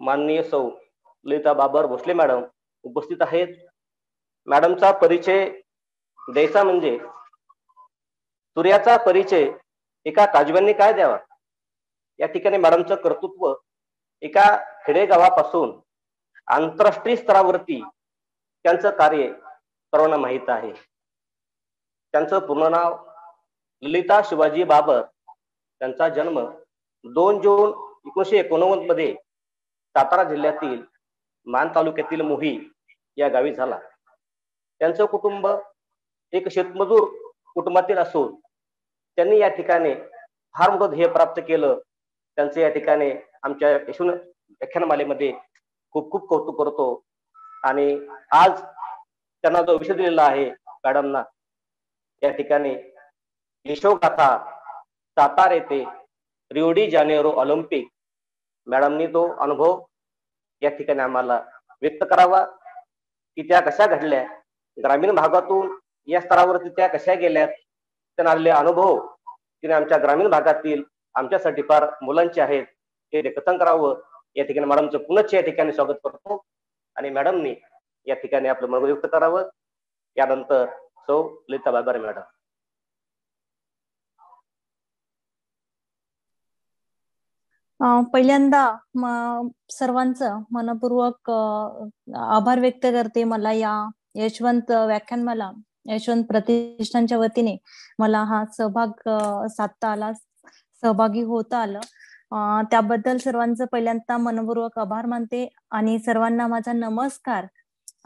माननीय सौ ललिता बाबर भोसले मॅडम उपस्थित आहेत. मॅडमचा परिचय द्यायचा म्हणजे सूर्याचा परिचय एका काजव्यांनी काय द्यावा. या ठिकाणी मॅडमचं कर्तृत्व एका खेडेगावापासून आंतरराष्ट्रीय स्तरावरती त्यांचं कार्य सर्वांना माहीत आहे. त्यांचं पूर्ण नाव ललिता शिवाजी बाबर. त्यांचा जन्म 2 जून 1989 मध्ये सातारा जिल्ह्यातील मान तालुक्यातील मोही या गावी झाला. त्यांचं कुटुंब एक शेतमजूर कुटुंबातील असून त्यांनी या ठिकाणी फार मोठं ध्येय प्राप्त केलं. त्यांचं या ठिकाणी आमच्या व्याख्यानमालेमध्ये खूप खूप कौतुक करतो. आणि आज त्यांना जो विषय दिलेला आहे मॅडमना, या ठिकाणी यशोगाथा सातारा येथे रिओ डी जानेरो ऑलिम्पिक, मॅडमनी तो अनुभव या ठिकाणी आम्हाला व्यक्त करावा की त्या कशा घडल्या, ग्रामीण भागातून या स्तरावरती त्या कशा गेल्यात, त्यांना आलेले अनुभव तिने आमच्या ग्रामीण भागातील आमच्यासाठी फार मुलांचे आहेत हे रेखाटन करावं. या ठिकाणी मॅडमचं पुनश्च या ठिकाणी स्वागत करतो आणि मॅडमनी या ठिकाणी आपलं मनोगत व्यक्त करावं. यानंतर सौ ललिता बाबर मॅडम. पहिल्यांदा सर्वांचं मनपूर्वक आभार व्यक्त करते. मला या यशवंत व्याख्यानमाला यशवंत प्रतिष्ठानच्या वतीने मला हा सहभाग साधता आला, सहभागी होता आलं. त्याबद्दल सर्वांचं पहिल्यांदा मनपूर्वक आभार मानते आणि सर्वांना माझा नमस्कार.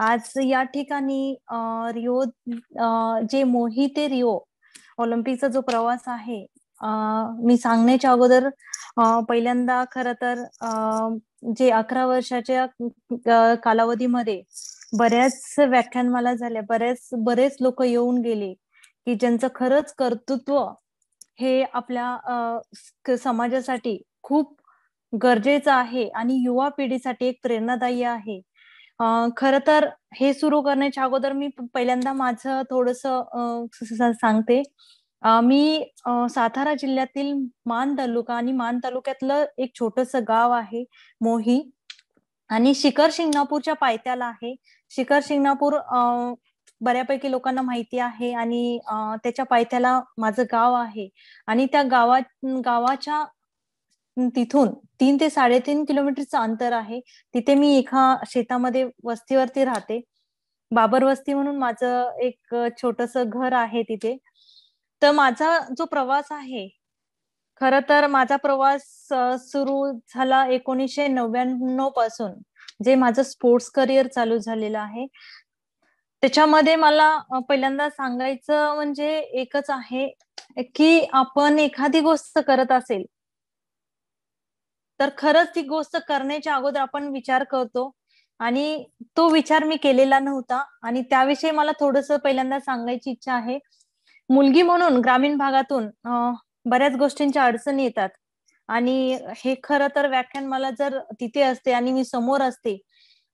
आज या ठिकाणी रिओ जे मोही ते रिओ ऑलिम्पिकचा जो प्रवास आहे, मी सांगण्याच्या अगोदर पहिल्यांदा खरं तर जे 11 वर्षाच्या कालावधीमध्ये बऱ्याच व्याख्यानमाला झाल्या, बरेच लोक येऊन गेले की ज्यांचं खरंच कर्तृत्व हे आपल्या समाजासाठी खूप गरजेचं आहे आणि युवा पिढीसाठी एक प्रेरणादायी आहे. खरं तर हे सुरू करण्याच्या अगोदर मी पहिल्यांदा माझं थोडंसं सांगते. मी सातारा जिल्ह्यातील मान तालुका आणि मान तालुक्यातलं एक छोटंसं गाव आहे मोही, आणि शिखर शिंगणापूरच्या पायथ्याला आहे. शिखर शिंगणापूर बऱ्यापैकी लोकांना माहिती आहे आणि त्याच्या पायथ्याला माझं गाव आहे. आणि त्या गावाच्या तिथून 3 ते 3.5 किलोमीटरचं अंतर आहे. तिथे मी एका शेतामध्ये वस्तीवरती राहते. बाबर वस्ती म्हणून माझं एक छोटंसं घर आहे तिथे. तर माझा जो प्रवास आहे, खरं तर माझा प्रवास सुरू झाला 1999 पासून, जे माझं स्पोर्ट्स करिअर चालू झालेलं आहे. त्याच्यामध्ये मला पहिल्यांदा सांगायचं म्हणजे एकच आहे की आपण एखादी गोष्ट करत असेल तर खरंच ती गोष्ट करण्याच्या अगोदर आपण विचार करतो, आणि तो विचार मी केलेला नव्हता. आणि त्याविषयी मला थोडंसं पहिल्यांदा सांगायची इच्छा आहे. मुलगी म्हणून ग्रामीण भागातून बऱ्याच गोष्टींच्या अडचणी येतात, आणि हे खरं तर व्याख्यान मला जर तिथे असते आणि मी समोर असते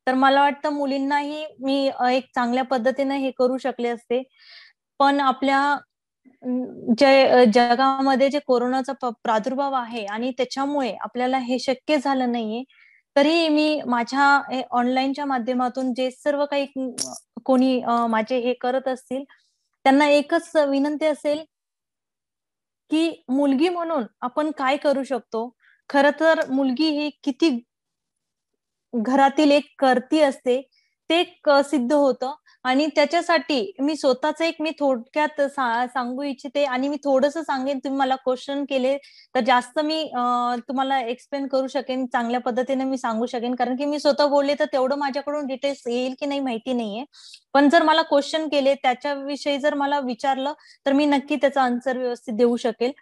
तर मला वाटतं मुलींनाही मी एक चांगल्या पद्धतीने हे करू शकले असते. पण आपल्या जगामध्ये जे कोरोनाचा प्रादुर्भाव आहे आणि त्याच्यामुळे आपल्याला हे शक्य झालं नाहीये. तरी मी माझ्या ऑनलाईनच्या माध्यमातून जे सर्व काही कोणी माझे हे करत असतील त्यांना एकच विनंती असेल की मुलगी म्हणून आपण काय करू शकतो. खरं तर मुलगी ही किती घरातील एक कर्ती असते ते सिद्ध होतं. आणि त्याच्यासाठी मी स्वतःच मी थोडक्यात सांगू इच्छिते, आणि मी थोडंसं सांगेन. तुम्ही मला क्वेश्चन केले तर जास्त मी तुम्हाला एक्सप्लेन करू शकेन, चांगल्या पद्धतीने मी सांगू शकेन, कारण की मी स्वतः बोलले तर तेवढं माझ्याकडून डिटेल्स येईल की नाही माहिती नाहीये. पण जर मला क्वेश्चन केले, त्याच्याविषयी जर मला विचारलं तर मी नक्की त्याचा आन्सर व्यवस्थित देऊ शकेल.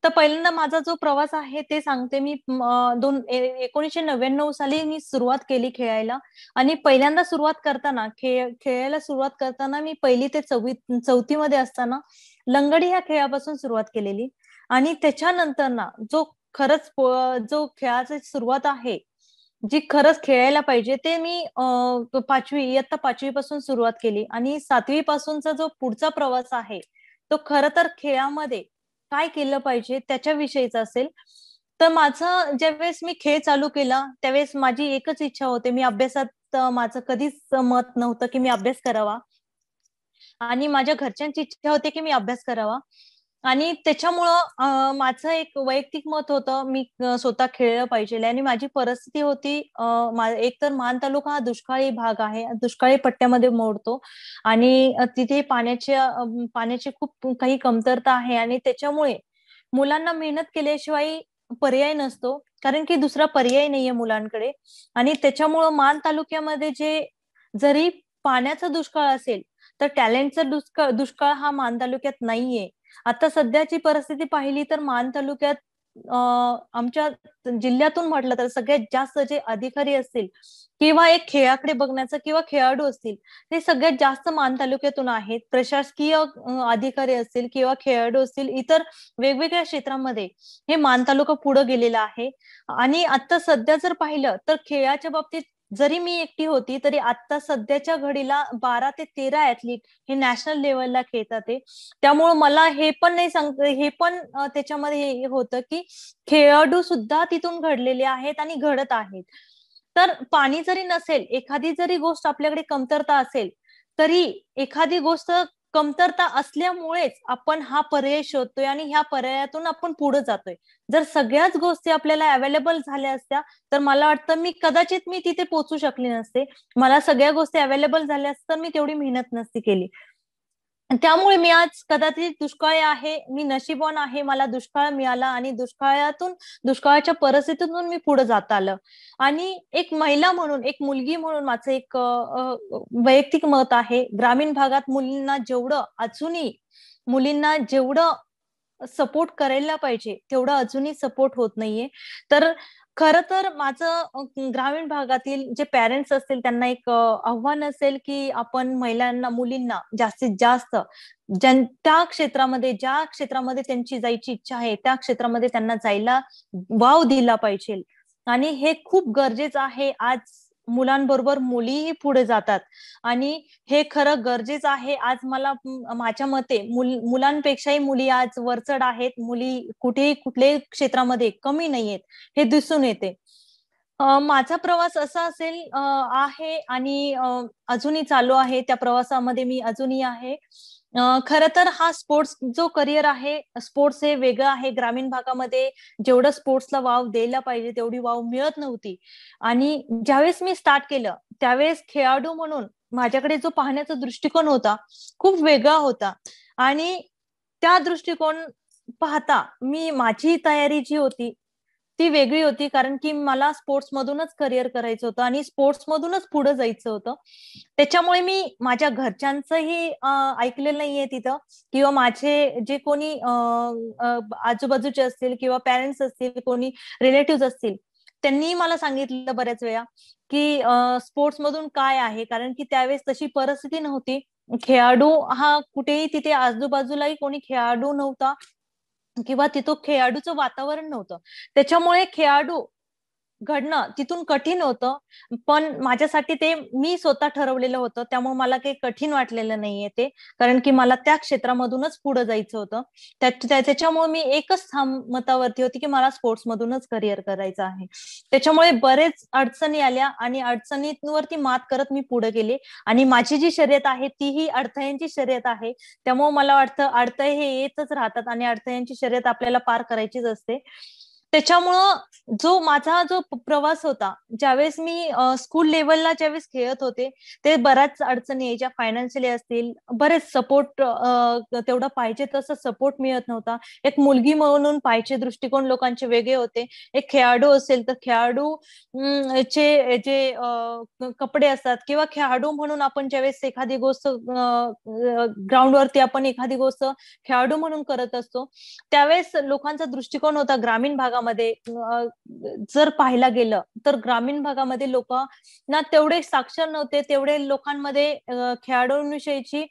तर पहिल्यांदा माझा जो प्रवास आहे ते सांगते मी. 1999 साली मी सुरुवात केली खेळायला, आणि पहिल्यांदा सुरुवात करताना खेळायला सुरुवात करताना मी 1ली ते 4थी मध्ये असताना लंगडी ह्या खेळापासून सुरुवात केलेली. आणि त्याच्यानंतर ना जो खरंच जो खेळाची सुरुवात आहे, जी खरंच खेळायला पाहिजे, ते मी इयत्ता 5वी पासून सुरुवात केली. आणि 7वी पासूनचा जो पुढचा प्रवास आहे तो खरं तर खेळामध्ये काय केलं पाहिजे त्याच्याविषयीचा असेल. तर माझं ज्यावेळेस मी खेळ चालू केला त्यावेळेस माझी एकच इच्छा होती, मी अभ्यासात माझं कधीच मत नव्हतं की मी अभ्यास करावा, आणि माझ्या घरच्यांची इच्छा होती की मी अभ्यास करावा. आणि त्याच्यामुळं माझं एक वैयक्तिक मत होतं, मी स्वतः खेळलं पाहिजे. आणि माझी परिस्थिती होती, एक तर मान तालुका हा दुष्काळी भाग आहे, दुष्काळी पट्ट्यामध्ये मोडतो, आणि तिथे पाण्याची खूप काही कमतरता आहे, आणि त्याच्यामुळे मुलांना मेहनत केल्याशिवाय पर्याय नसतो, कारण की दुसरा पर्याय नाहीये मुलांकडे. आणि त्याच्यामुळं मान तालुक्यामध्ये जरी पाण्याचा दुष्काळ असेल, तर टॅलेंटचा दुष्काळ हा मान तालुक्यात नाहीये. आता सध्याची परिस्थिती पाहिली तर मान तालुक्यात आमच्या जिल्ह्यातून म्हटलं तर सगळ्यात जास्त जे अधिकारी असतील किंवा एक खेळाकडे बघण्याचं किंवा खेळाडू असतील, ते सगळ्यात जास्त मान तालुक्यातून आहेत. प्रशासकीय अधिकारी असतील किंवा खेळाडू असतील, इतर वेगवेगळ्या क्षेत्रामध्ये हे मान तालुका पुढे गेलेला आहे. आणि आता सध्या जर पाहिलं तर खेळाच्या बाबतीत जरी मी एकटी होती, तरी आता सध्याच्या घडीला 12 ते 13 ऍथलीट हे नॅशनल लेवलला खेळतात ते. त्यामुळे मला हे पण नाही हे पण त्याच्यामध्ये हे होतं की खेळाडू सुद्धा तिथून घडलेले आहेत आणि घडत आहेत. तर पाणी जरी नसेल, एखादी जरी गोष्ट आपल्याकडे कमतरता असेल, तरी एखादी गोष्ट कमतरता असल्यामुळेच आपण हा पर्याय शोधतोय आणि ह्या पर्यायातून आपण पुढे जातोय. जर सगळ्याच गोष्टी आपल्याला अवेलेबल झाल्या असत्या, तर मला वाटतं कदाचित मी तिथे पोहोचू शकले नसते. मला सगळ्या गोष्टी अवेलेबल झाल्या असत्या तर मी तेवढी मेहनत नसती केली. त्यामुळे मी आज कदाचित दुष्काळी आहे, मी नशीबवान आहे, मला दुष्काळ मिळाला आणि दुष्काळाच्या परिस्थितीतून मी पुढे जात आलं. आणि एक महिला म्हणून, एक मुलगी म्हणून माझं एक वैयक्तिक मत आहे, ग्रामीण भागात मुलींना जेवढं सपोर्ट करायला पाहिजे तेवढं अजूनही सपोर्ट होत नाहीये. तर खरं तर माझं ग्रामीण भागातील जे पॅरेंट्स असतील त्यांना एक आव्हान असेल की आपण मुलींना जास्तीत जास्त ज्या क्षेत्रामध्ये त्यांची जायची इच्छा आहे त्या क्षेत्रामध्ये त्यांना जायला वाव दिला पाहिजे. आणि हे खूप गरजेचं आहे. आज मुलांबरोबर मुलीही पुढे जातात, आणि हे खरं गरजेचं आहे. आज माझ्या मते मुलांपेक्षाही मुली आज वरचढ आहेत. मुली कुठल्याही क्षेत्रामध्ये कमी नाहीयेत, हे दिसून येते. माझा प्रवास असा आहे, आणि अजूनही चालू आहे. त्या प्रवासामध्ये मी अजूनही आहे. खरं तर हा स्पोर्ट्स जो करिअर आहे, स्पोर्ट्स हे वेगळं आहे. ग्रामीण भागामध्ये जेवढं स्पोर्ट्सला वाव द्यायला पाहिजे तेवढी वाव मिळत नव्हती. आणि ज्यावेळेस मी स्टार्ट केलं त्यावेळेस खेळाडू म्हणून माझ्याकडे जो पाहण्याचा दृष्टिकोन होता खूप वेगळा होता. आणि त्या दृष्टिकोन पाहता माझी तयारी जी होती ती वेगळी होती, कारण की मला स्पोर्ट्स मधूनच करिअर करायचं होतं आणि स्पोर्ट्स मधूनच पुढे जायचं होतं. त्याच्यामुळे मी माझ्या घरच्यांचंही ऐकलेलं नाहीये तिथं, किंवा माझे जे कोणी आजूबाजूचे असतील किंवा पॅरेंट्स असतील, कोणी रिलेटिव्ह असतील, त्यांनी मला सांगितलं बऱ्याच वेळा की स्पोर्ट्स मधून काय आहे, कारण की त्यावेळेस तशी परिस्थिती नव्हती. खेळाडू हा कुठेही तिथे आजूबाजूलाही कोणी खेळाडू नव्हता, किंवा तिथं खेळाडूचं वातावरण नव्हतं. त्याच्यामुळे खेळाडू घडणं तिथून कठीण होतं. पण माझ्यासाठी ते मी स्वतः ठरवलेलं होतं, त्यामुळे मला काही कठीण वाटलेलं नाहीये ते, कारण की मला त्या क्षेत्रामधूनच पुढे जायचं होतं. त्याच्यामुळे मी एकच ठाम मतावरती होती की मला स्पोर्ट्स मधूनच करिअर करायचं आहे. त्याच्यामुळे बरेच अडचणी आल्या आणि अडचणींवरती मात करत मी पुढे गेले. आणि माझी जी शर्यत आहे तीही अडथळ्यांची शर्यत आहे. त्यामुळे मला वाटतं अडथळे हे येतच राहतात आणि अडथळ्यांची शर्यत आपल्याला पार करायचीच असते. त्याच्यामुळं माझा जो प्रवास होता, ज्यावेळेस मी स्कूल लेवलला ज्यावेळेस खेळत होते, ते बऱ्याच अडचणी यायच्या, फायनान्शियली असतील, बरेच सपोर्ट तेवढा पाहिजे तसं सपोर्ट मिळत नव्हता. एक मुलगी म्हणून पाहिजे दृष्टिकोन लोकांचे वेगळे होते. एक खेळाडू असेल तर खेळाडू चे जे कपडे असतात, किंवा खेळाडू म्हणून आपण ज्यावेळेस एखादी गोष्ट ग्राउंडवरती आपण एखादी गोष्ट खेळाडू म्हणून करत असतो, त्यावेळेस लोकांचा दृष्टिकोन होता ग्रामीण भागामध्ये. जर पाहायला गेलं तर ग्रामीण भागामध्ये लोक ना तेवढे साक्षर नव्हते, तेवढे लोकांमध्ये खेळाडूंविषयीची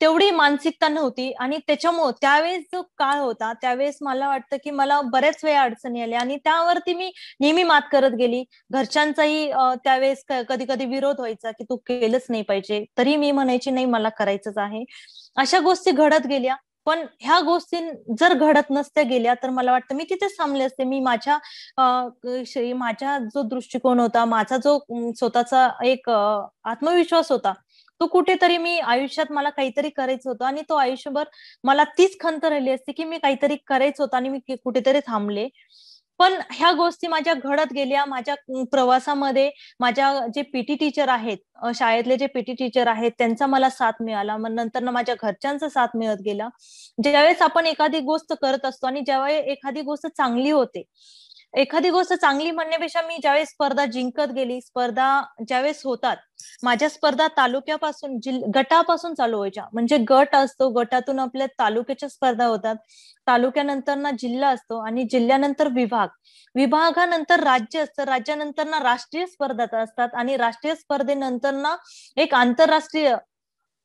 तेवढी मानसिकता नव्हती. आणि त्याच्यामुळे त्यावेळेस जो काळ होता त्यावेळेस मला वाटतं की मला बऱ्याच वेळा अडचणी आल्या आणि त्यावरती मी नेहमी मात करत गेली. घरच्यांचाही त्यावेळेस कधी कधी विरोध व्हायचा की तू केलंच नाही पाहिजे, तरी मी म्हणायची नाही, मला करायचंच आहे. अशा गोष्टी घडत गेल्या. पण ह्या गोष्टी जर घडत नसत्या गेल्या तर मला वाटतं मी तिथेच थांबले असते. मी माझा जो दृष्टिकोन होता, माझा जो स्वतःचा एक आत्मविश्वास होता, तो कुठेतरी मी आयुष्यात मला काहीतरी करायचं होतं आणि तो आयुष्यभर मला तीच खंत राहिली असती की मी काहीतरी करायचं होतं आणि मी कुठेतरी थांबले. पण ह्या गोष्टी माझ्या घडत गेल्या माझ्या प्रवासामध्ये. माझ्या जे पीटी टीचर आहेत, शाळेतले जे पीटी टीचर आहेत, त्यांचा मला साथ मिळाला. मग नंतर ना माझ्या घरच्यांचा साथ मिळत गेला. ज्यावेळेस आपण एखादी गोष्ट करत असतो आणि ज्यावेळेस एखादी गोष्ट चांगली होते, एखादी गोष्ट चांगली म्हणण्यापेक्षा मी ज्यावेळेस स्पर्धा जिंकत गेली, स्पर्धा ज्यावेळेस होतात, माझ्या स्पर्धा तालुक्यापासून गटापासून चालू व्हायच्या. म्हणजे गट असतो, गटातून आपल्या तालुक्याच्या स्पर्धा होतात, तालुक्यानंतर ना जिल्हा असतो आणि जिल्ह्यानंतर विभाग, विभागानंतर राज्य असतं, राज्यानंतर ना राष्ट्रीय स्पर्धा असतात आणि राष्ट्रीय स्पर्धेनंतर ना एक आंतरराष्ट्रीय,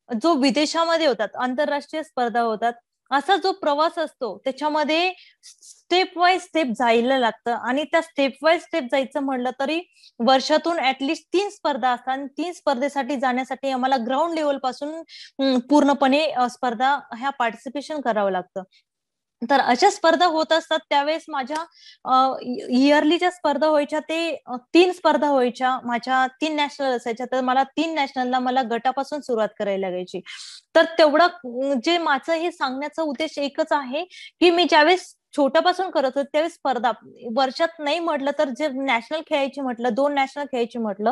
जो विदेशामध्ये होतात, आंतरराष्ट्रीय स्पर्धा होतात. असा जो प्रवास असतो त्याच्यामध्ये स्टेप वाईज स्टेप जायला लागतं आणि त्या स्टेप वाईज स्टेप जायचं म्हणलं तरी वर्षातून ऍटलिस्ट 3 स्पर्धा असतात आणि 3 स्पर्धेसाठी जाण्यासाठी आम्हाला ग्राउंड लेवल पासून पूर्णपणे स्पर्धा ह्या पार्टिसिपेशन करावं लागतं. तर अशा स्पर्धा होत असतात. त्यावेळेस माझ्या इयरली ज्या स्पर्धा व्हायच्या ते 3 स्पर्धा व्हायच्या. माझ्या 3 नॅशनल असायच्या. तर मला 3 नॅशनलला मला गटापासून सुरुवात करायला लागायची. तर तेवढं जे माझं हे सांगण्याचा उद्देश एकच आहे की मी ज्यावेळेस छोट्यापासून करत होते त्यावेळेस स्पर्धा वर्षात नाही म्हटलं तर जे नॅशनल खेळायची म्हटलं, 2 नॅशनल खेळायची म्हटलं,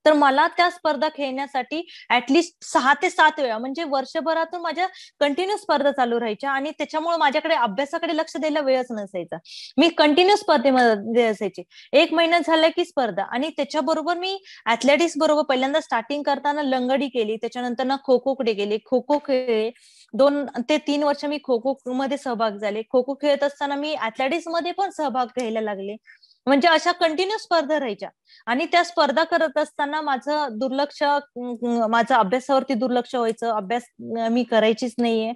तर मला त्या स्पर्धा खेळण्यासाठी ऍटलिस्ट 6 ते 7 वेळा, म्हणजे वर्षभरातून माझ्या कंटिन्यू स्पर्धा चालू राहायच्या आणि त्याच्यामुळे माझ्याकडे अभ्यासाकडे लक्ष द्यायला वेळच नसायचा. मी कंटिन्यू स्पर्धेमध्ये असायचे. 1 महिना झाला की स्पर्धा आणि त्याच्याबरोबर मी ऍथलेटिक्स बरोबर पहिल्यांदा स्टार्टिंग करताना लंगडी केली, त्याच्यानंतर ना खो खोकडे गेले, खो खो खेळले. 2 ते 3 वर्ष मी खो खो मध्ये सहभाग झाले. खो खो खेळत असताना मी ऍथलेटिक्स मध्ये पण सहभाग घ्यायला लागले. म्हणजे अशा कंटिन्यू स्पर्धा राहायच्या आणि त्या स्पर्धा करत असताना माझं अभ्यासावरती दुर्लक्ष व्हायचं. अभ्यास मी करायचीच नाहीये.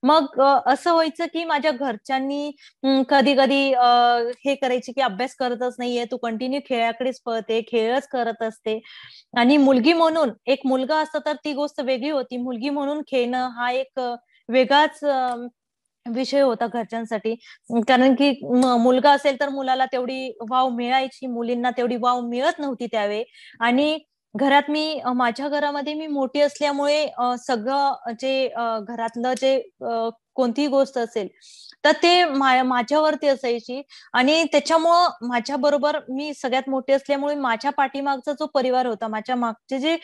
मग असं व्हायचं की माझ्या घरच्यांनी कधी कधी हे करायचे की अभ्यास करतच नाहीये, तू कंटिन्यू खेळाकडेच पळते, खेळच करत असते. आणि मुलगी म्हणून, एक मुलगा असता तर ती गोष्ट वेगळी होती. मुलगी म्हणून खेळणं हा एक वेगळाच विषय होता घरच्यांसाठी. कारण की मुलगा असेल तर मुलाला तेवढी वाव मिळायची, मुलींना तेवढी वाव मिळत नव्हती त्यावेळी. आणि घरात माझ्या घरामध्ये मी मोठी असल्यामुळे सगळं जे घरातलं जे कोणतीही गोष्ट असेल तर ते माझ्यावरती असायची. आणि त्याच्यामुळं माझ्या बरोबर मी सगळ्यात मोठी असल्यामुळे माझ्या पाठीमागचा जो परिवार होता, माझ्या मागचे जे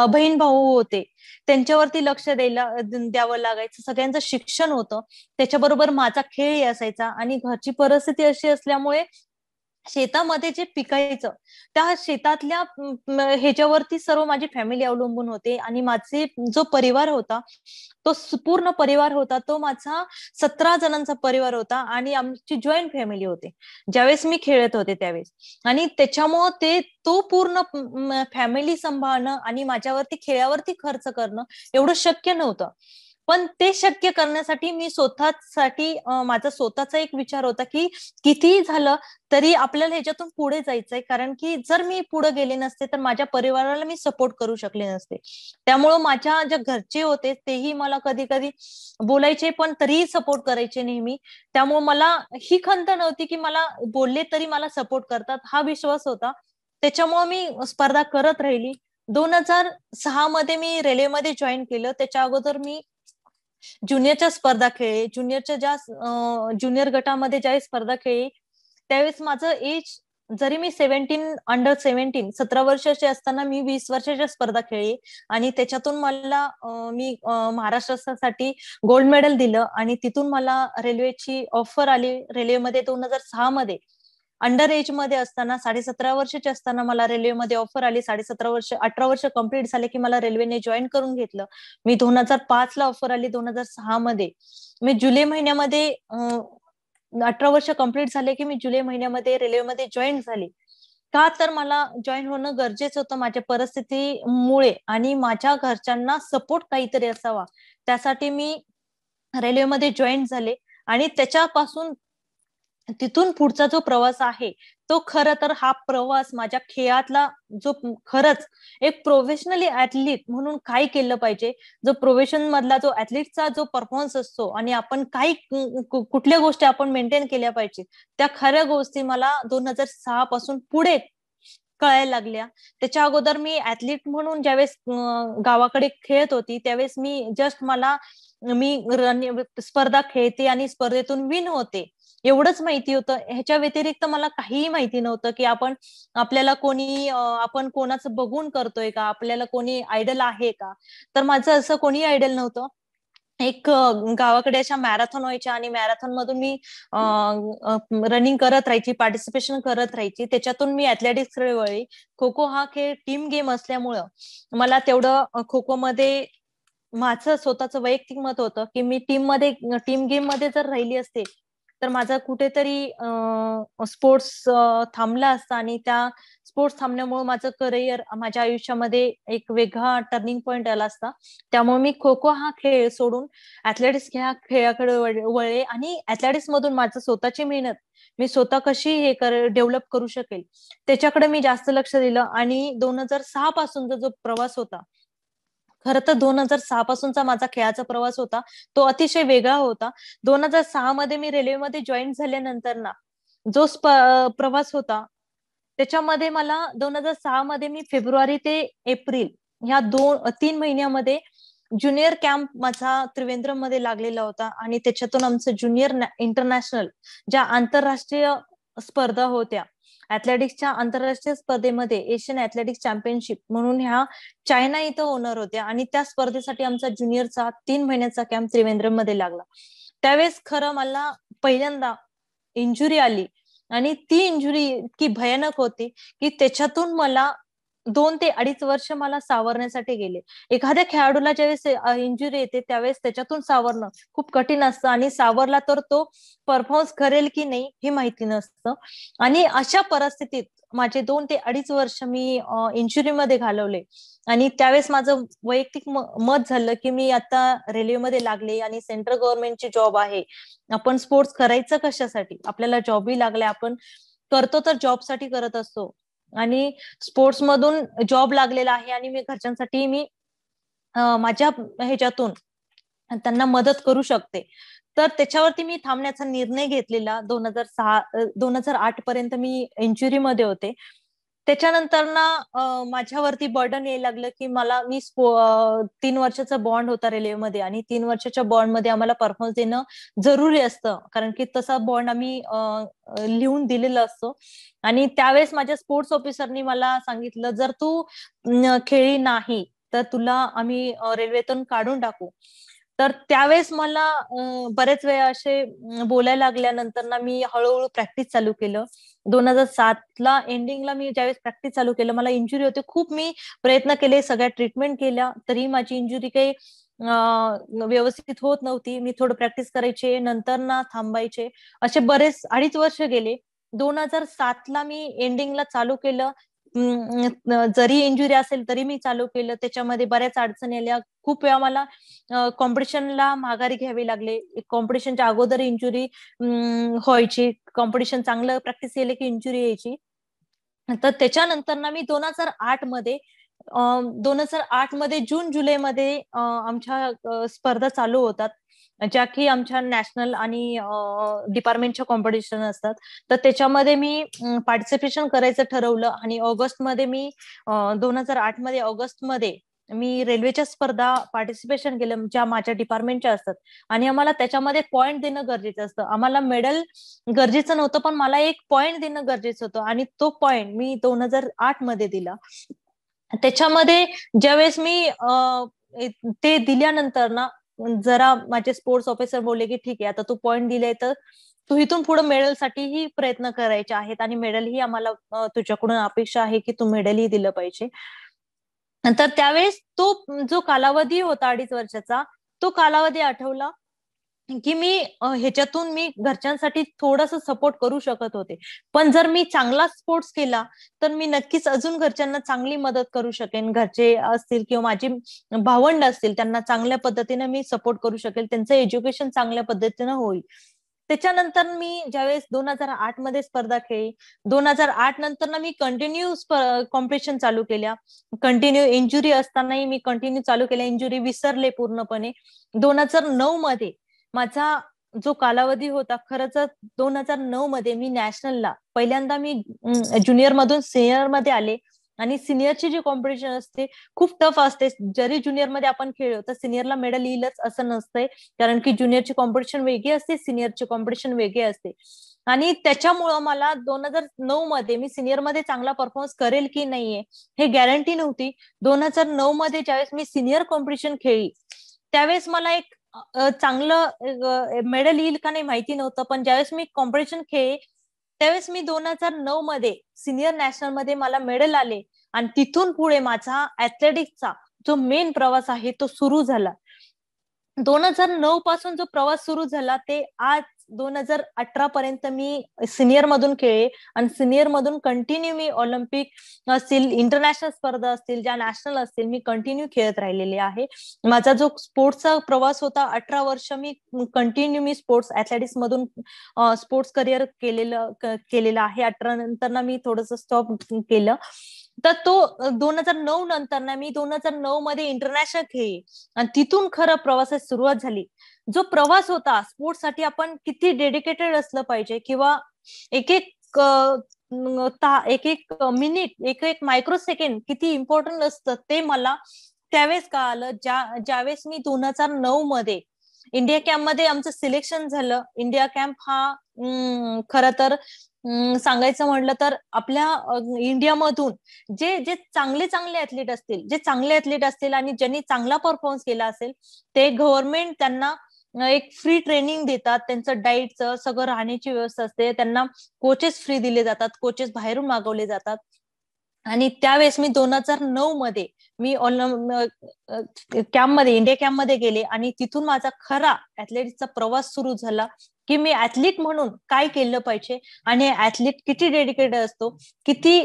बहीण भाऊ होते, त्यांच्यावरती लक्ष द्यावं लागायचं. सगळ्यांचं शिक्षण होतं, त्याच्याबरोबर माझा खेळही असायचा. आणि घरची परिस्थिती अशी असल्यामुळे शेतामध्ये जे पिकायचं त्या शेतातल्या ह्याच्यावरती सर्व माझी फॅमिली अवलंबून होते. आणि माझे जो परिवार होता तो पूर्ण परिवार होता, तो माझा 17 जणांचा परिवार होता आणि आमची जॉईंट फॅमिली होती ज्यावेळेस मी खेळत होते त्यावेळेस. आणि त्याच्यामुळं तो पूर्ण फॅमिली सांभाळणं आणि माझ्यावरती खेळावरती खर्च करणं एवढं शक्य नव्हतं. पण ते शक्य करण्यासाठी मी स्वतःसाठी माझा स्वतःचा एक विचार होता की कितीही झालं तरी आपल्याला ह्याच्यातून पुढे जायचंय. कारण की जर मी पुढे गेले नसते तर माझ्या परिवाराला मी सपोर्ट करू शकले नसते. त्यामुळं माझ्या ज्या घरचे होते तेही मला कधी कधी बोलायचे पण तरीही सपोर्ट करायचे नेहमी. त्यामुळे मला ही खंत नव्हती की मला बोलले तरी मला सपोर्ट करतात, हा विश्वास होता. त्याच्यामुळे मी स्पर्धा करत राहिली. 2006 मध्ये मी रेल्वेमध्ये जॉईन केलं. त्याच्या अगोदर मी ज्युनियरच्या स्पर्धा खेळले. ज्युनियर गटामध्ये ज्यावेळी स्पर्धा खेळली त्यावेळेस माझं एज, जरी मी अंडर 17 17 वर्षाची असताना मी 20 वर्षाच्या स्पर्धा खेळली. आणि त्याच्यातून मी महाराष्ट्रासाठी गोल्ड मेडल दिलं. आणि तिथून मला रेल्वेची ऑफर आली. रेल्वेमध्ये 2006 मध्ये अंडर एज मध्ये असताना, 17.5 वर्षाची असताना मला रेल्वेमध्ये ऑफर आली. 18 वर्ष कंप्लीट झाले की मला रेल्वेने जॉईन करून घेतलं. मी 2005 ला ऑफर आली. 2006 मध्ये मी जुलै महिन्यामध्ये 18 वर्ष कंप्लीट झाले की मी जुलै महिन्यामध्ये रेल्वेमध्ये जॉईन झाले. का तर मला जॉईन होणं गरजेचं होतं माझ्या परिस्थितीमुळे आणि माझ्या घरच्यांना सपोर्ट काहीतरी असावा, त्यासाठी मी रेल्वेमध्ये जॉईन झाले. आणि त्याच्यापासून तिथून पुढचा जो प्रवास आहे तो खरं तर हा प्रवास माझ्या खेळातला जो खरंच एक प्रोफेशनली ऍथलीट म्हणून काय केलं पाहिजे, जो प्रोफेशन मधला जो ऍथलीटचा जो परफॉर्मन्स असतो आणि आपण काही कुठल्या गोष्टी आपण मेंटेन केल्या पाहिजे, त्या खऱ्या गोष्टी मला 2006 पासून पुढे कळायला लागल्या. त्याच्या अगोदर मी ऍथलीट म्हणून ज्यावेळेस गावाकडे खेळत होती त्यावेळेस मी स्पर्धा खेळते आणि स्पर्धेतून विन होते एवढंच माहिती होतं. ह्याच्या व्यतिरिक्त मला काहीही माहिती नव्हतं की आपल्याला आपण कोणाचं बघून करतोय का, आपल्याला कोणी आयडल आहे का. तर माझं असं कोणी आयडल नव्हतं. गावाकडे अशा मॅरेथॉन व्हायच्या आणि मॅरेथॉन मधून मी रनिंग करत राहायची, पार्टिसिपेशन करत राहायची. त्याच्यातून मी ऍथलेटिक्सकडे वळली. खो खो हा खेळ टीम गेम असल्यामुळं मला तेवढं खो खो मध्ये माझं स्वतःचं वैयक्तिक मत होतं की मी टीम गेम मध्ये जर राहिली असते तर माझा कुठेतरी स्पोर्ट्स थांबला असता आणि त्या स्पोर्ट्स थांबण्यामुळे माझं करिअर माझ्या आयुष्यामध्ये एक वेगळा टर्निंग पॉइंट आला असता. त्यामुळे मी खो खो हा खेळ सोडून ऍथलेटिक्स ह्या खेळाकडे वळले आणि ऍथलेटिक्स मधून माझं स्वतःची मेहनत मी स्वतः कशी डेव्हलप करू शकेल त्याच्याकडे मी जास्त लक्ष दिलं. आणि 2006 पासूनचा जो प्रवास होता, खरं तर 2006 पासूनचा माझा खेळाचा प्रवास होता तो अतिशय वेगळा होता. 2006 मध्ये मी रेल्वेमध्ये जॉईन झाल्यानंतर ना जो प्रवास होता त्याच्यामध्ये मला 2006 मध्ये मी फेब्रुवारी ते एप्रिल ह्या 3 महिन्यामध्ये ज्युनियर कॅम्प माझा त्रिवेंद्रम मध्ये लागलेला होता. आणि त्याच्यातून आमचं ज्युनियर इंटरनॅशनल ज्या आंतरराष्ट्रीय स्पर्धा होत्या ऍथलेटिक्सच्या आंतरराष्ट्रीय स्पर्धेमध्ये एशियन ऍथलेटिक्स चॅम्पियनशिप म्हणून ह्या चायना इथं होणार होत्या आणि त्या स्पर्धेसाठी आमचा ज्युनियरचा 3 महिन्याचा कॅम्प त्रिवेंद्रम मध्ये लागला. त्यावेळेस खरं मला पहिल्यांदा इंजुरी आली आणि ती इंजुरी इतकी भयानक होती की त्याच्यातून मला 2 ते 2.5 वर्ष मला सावरण्यासाठी गेले. एखाद्या खेळाडूला ज्यावेळेस इंजुरी येते त्यावेळेस त्याच्यातून सावरणं खूप कठीण असतं आणि सावरला तर तो परफॉर्मन्स करेल की नाही हे माहिती नसतं. आणि अशा परिस्थितीत माझे 2 ते 2.5 वर्ष मी इंजुरीमध्ये घालवले. आणि त्यावेळेस माझं वैयक्तिक मत झालं की मी आता रेल्वेमध्ये लागले आणि सेंट्रल गव्हर्नमेंटची जॉब आहे, आपण स्पोर्ट्स करायचं कशासाठी, आपल्याला जॉबही लागलाय, आपण करतो तर जॉबसाठी करत असतो. आणि स्पोर्ट्स मधून जॉब लागलेला आहे आणि मी घरच्यांसाठी मी माझ्या ह्याच्यातून त्यांना मदत करू शकते. तर त्याच्यावरती मी थांबण्याचा निर्णय घेतलेला. 2008 पर्यंत मी इंजुरीमध्ये होते. त्याच्यानंतर ना माझ्यावरती बर्डन यायला लागलं की 3 वर्षाचा बॉन्ड होता रेल्वेमध्ये आणि 3 वर्षाच्या बॉन्डमध्ये आम्हाला परफॉर्मन्स देणं जरुरी असतं, कारण की तसा बॉन्ड आम्ही लिहून दिलेला असतो. आणि त्यावेळेस माझ्या स्पोर्ट्स ऑफिसरनी मला सांगितलं, जर तू खेळली नाही तर तुला आम्ही रेल्वेतून काढून टाकू. तर त्यावेळेस मला बरेच वेळा असे बोलायला लागल्यानंतर ना मी हळूहळू प्रॅक्टिस चालू केलं. 2007ला एंडिंगला मी ज्यावेळेस प्रॅक्टिस चालू केलं, मला इंजुरी होते, खूप मी प्रयत्न केले, सगळ्या ट्रीटमेंट केल्या, तरी माझी इंजुरी काही व्यवस्थित होत नव्हती. मी थोडं प्रॅक्टिस करायचे, नंतर ना थांबायचे, असे बरेच 2.5 वर्ष गेले. 2007ला मी एंडिंगला चालू केलं. जरी इंजुरी असेल तरी मी चालू केलं. त्याच्यामध्ये बऱ्याच अडचणी आल्या. खूप वेळा मला कॉम्पिटिशनला माघारी घ्यावी लागले. कॉम्पिटिशनच्या अगोदर इंजुरी व्हायची, कॉम्पिटिशन चांगलं प्रॅक्टिस केले की इंजुरी यायची. तर त्याच्यानंतर ना मी 2008 मध्ये जून जुलैमध्ये आमच्या स्पर्धा चालू होतात, ज्या की आमच्या नॅशनल आणि डिपार्टमेंटच्या कॉम्पिटिशन असतात. तर त्याच्यामध्ये मी पार्टिसिपेशन करायचं ठरवलं आणि 2008 मध्ये ऑगस्टमध्ये मी रेल्वेच्या स्पर्धा पार्टिसिपेशन केलं, ज्या माझ्या डिपार्टमेंटच्या असतात. आणि आम्हाला त्याच्यामध्ये पॉईंट देणं गरजेचं असतं. आम्हाला मेडल गरजेचं नव्हतं, पण मला एक पॉईंट देणं गरजेचं होतं आणि तो पॉईंट मी 2008 मध्ये दिला. त्याच्यामध्ये ज्यावेळेस मी ते दिल्यानंतर ना जरा माझे स्पोर्ट्स ऑफिसर बोलले की ठीक आहे, आता तू पॉईंट दिले तर तू इथून पुढे मेडलसाठीही प्रयत्न करायचे आहेत आणि मेडलही आम्हाला तुझ्याकडून अपेक्षा आहे की तू मेडलही दिलं पाहिजे. तर त्यावेळेस तो जो कालावधी होता 2.5 वर्षाचा, तो कालावधी आठवला की ह्याच्यातून मी घरच्यांसाठी थोडस सपोर्ट करू शकत होते. पण जर मी चांगला स्पोर्ट्स केला तर मी नक्कीच अजून घरच्यांना चांगली मदत करू शकेन. घरचे असतील किंवा माझे भावंड असतील, त्यांना चांगल्या पद्धतीने मी सपोर्ट करू शकेल, त्यांचं एज्युकेशन चांगल्या पद्धतीनं होईल. त्याच्यानंतर मी ज्यावेळेस 2008 मध्ये स्पर्धा खेळली, 2008 नंतर ना मी कंटिन्यू कॉम्पिटिशन चालू केल्या. कंटिन्यू इंजुरी असतानाही मी कंटिन्यू चालू केल्या. इंजुरी विसरले पूर्णपणे. 2009 मध्ये माझा जो कालावधी होता, खरंच 2009 मध्ये मी नॅशनलला पहिल्यांदा मी ज्युनियर मधून सिनियर मध्ये आले. आणि सिनियरची जी कॉम्पिटिशन असते खूप टफ असते. जरी ज्युनियर मध्ये आपण खेळलो तर सिनियरला मेडल येईलच असं नसतंय, कारण की ज्युनियरची कॉम्पिटिशन वेगळी असते, सिनियरची कॉम्पिटिशन वेगळी असते. आणि त्याच्यामुळं मला 2009 मध्ये मी सिनियर मध्ये चांगला परफॉर्मन्स करेल की नाहीये हे गॅरंटी नव्हती. 2009 मध्ये ज्यावेळेस मी सिनियर कॉम्पिटिशन खेळली त्यावेळेस मला एक चांगलं मेडल येईल का नाही माहिती नव्हतं. पण ज्यावेळेस मी कॉम्पिटिशन खेळले त्यावेळेस मी 2009 मध्ये सिनियर नॅशनल मध्ये मला मेडल आले. आणि तिथून पुढे माझा ऍथलेटिक्सचा जो मेन प्रवास आहे तो सुरू झाला. 2009 पासून जो प्रवास सुरू झाला ते आज 2018 पर्यंत मी सिनियर मधून खेळले. आणि सिनियर मधून कंटिन्यू मी ऑलिम्पिक असतील, इंटरनॅशनल स्पर्धा असतील, ज्या नॅशनल असतील, मी कंटिन्यू खेळत राहिलेले आहे. माझा जो स्पोर्ट्सचा प्रवास होता 18 वर्ष मी कंटिन्यू मी स्पोर्ट्स ऍथलेटिक्स मधून स्पोर्ट्स करिअर केलेलं आहे. 18 नंतर ना मी थोडस स्टॉप केलं. तर तो 2009 नंतर ना मी 2009 मध्ये इंटरनॅशनल खेळली. आणि तिथून खरं प्रवासाची सुरुवात झाली. जो प्रवास होता स्पोर्ट्ससाठी आपण किती डेडिकेटेड असलं पाहिजे, किंवा एक एक एक एक मिनिट, एक एक मायक्रो सेकंड किती इम्पॉर्टंट असतं ते मला त्यावेळेस कळालं. ज्यावेळेस मी 2009 मध्ये इंडिया कॅम्प मध्ये आमचं सिलेक्शन झालं. इंडिया कॅम्प हा खरं तर सांगायचं म्हटलं तर आपल्या इंडियामधून जे जे चांगले चांगले ऍथलीट असतील, जे चांगले ऍथलीट असतील आणि ज्यांनी चांगला परफॉर्मन्स केला असेल ते गव्हर्नमेंट त्यांना एक फ्री ट्रेनिंग देतात. त्यांचं डाईटचं सगळं राहण्याची व्यवस्था असते. त्यांना कोचेस फ्री दिले जातात, कोचेस बाहेरून मागवले जातात. आणि त्यावेळेस मी 2009 मध्ये मी कॅम्पमध्ये, इंडिया कॅम्पमध्ये गेले. आणि तिथून माझा खरा ऍथलेटिक्सचा प्रवास सुरू झाला, की मी ऍथलीट म्हणून काय केलं पाहिजे आणि ऍथलीट किती डेडिकेटेड असतो, किती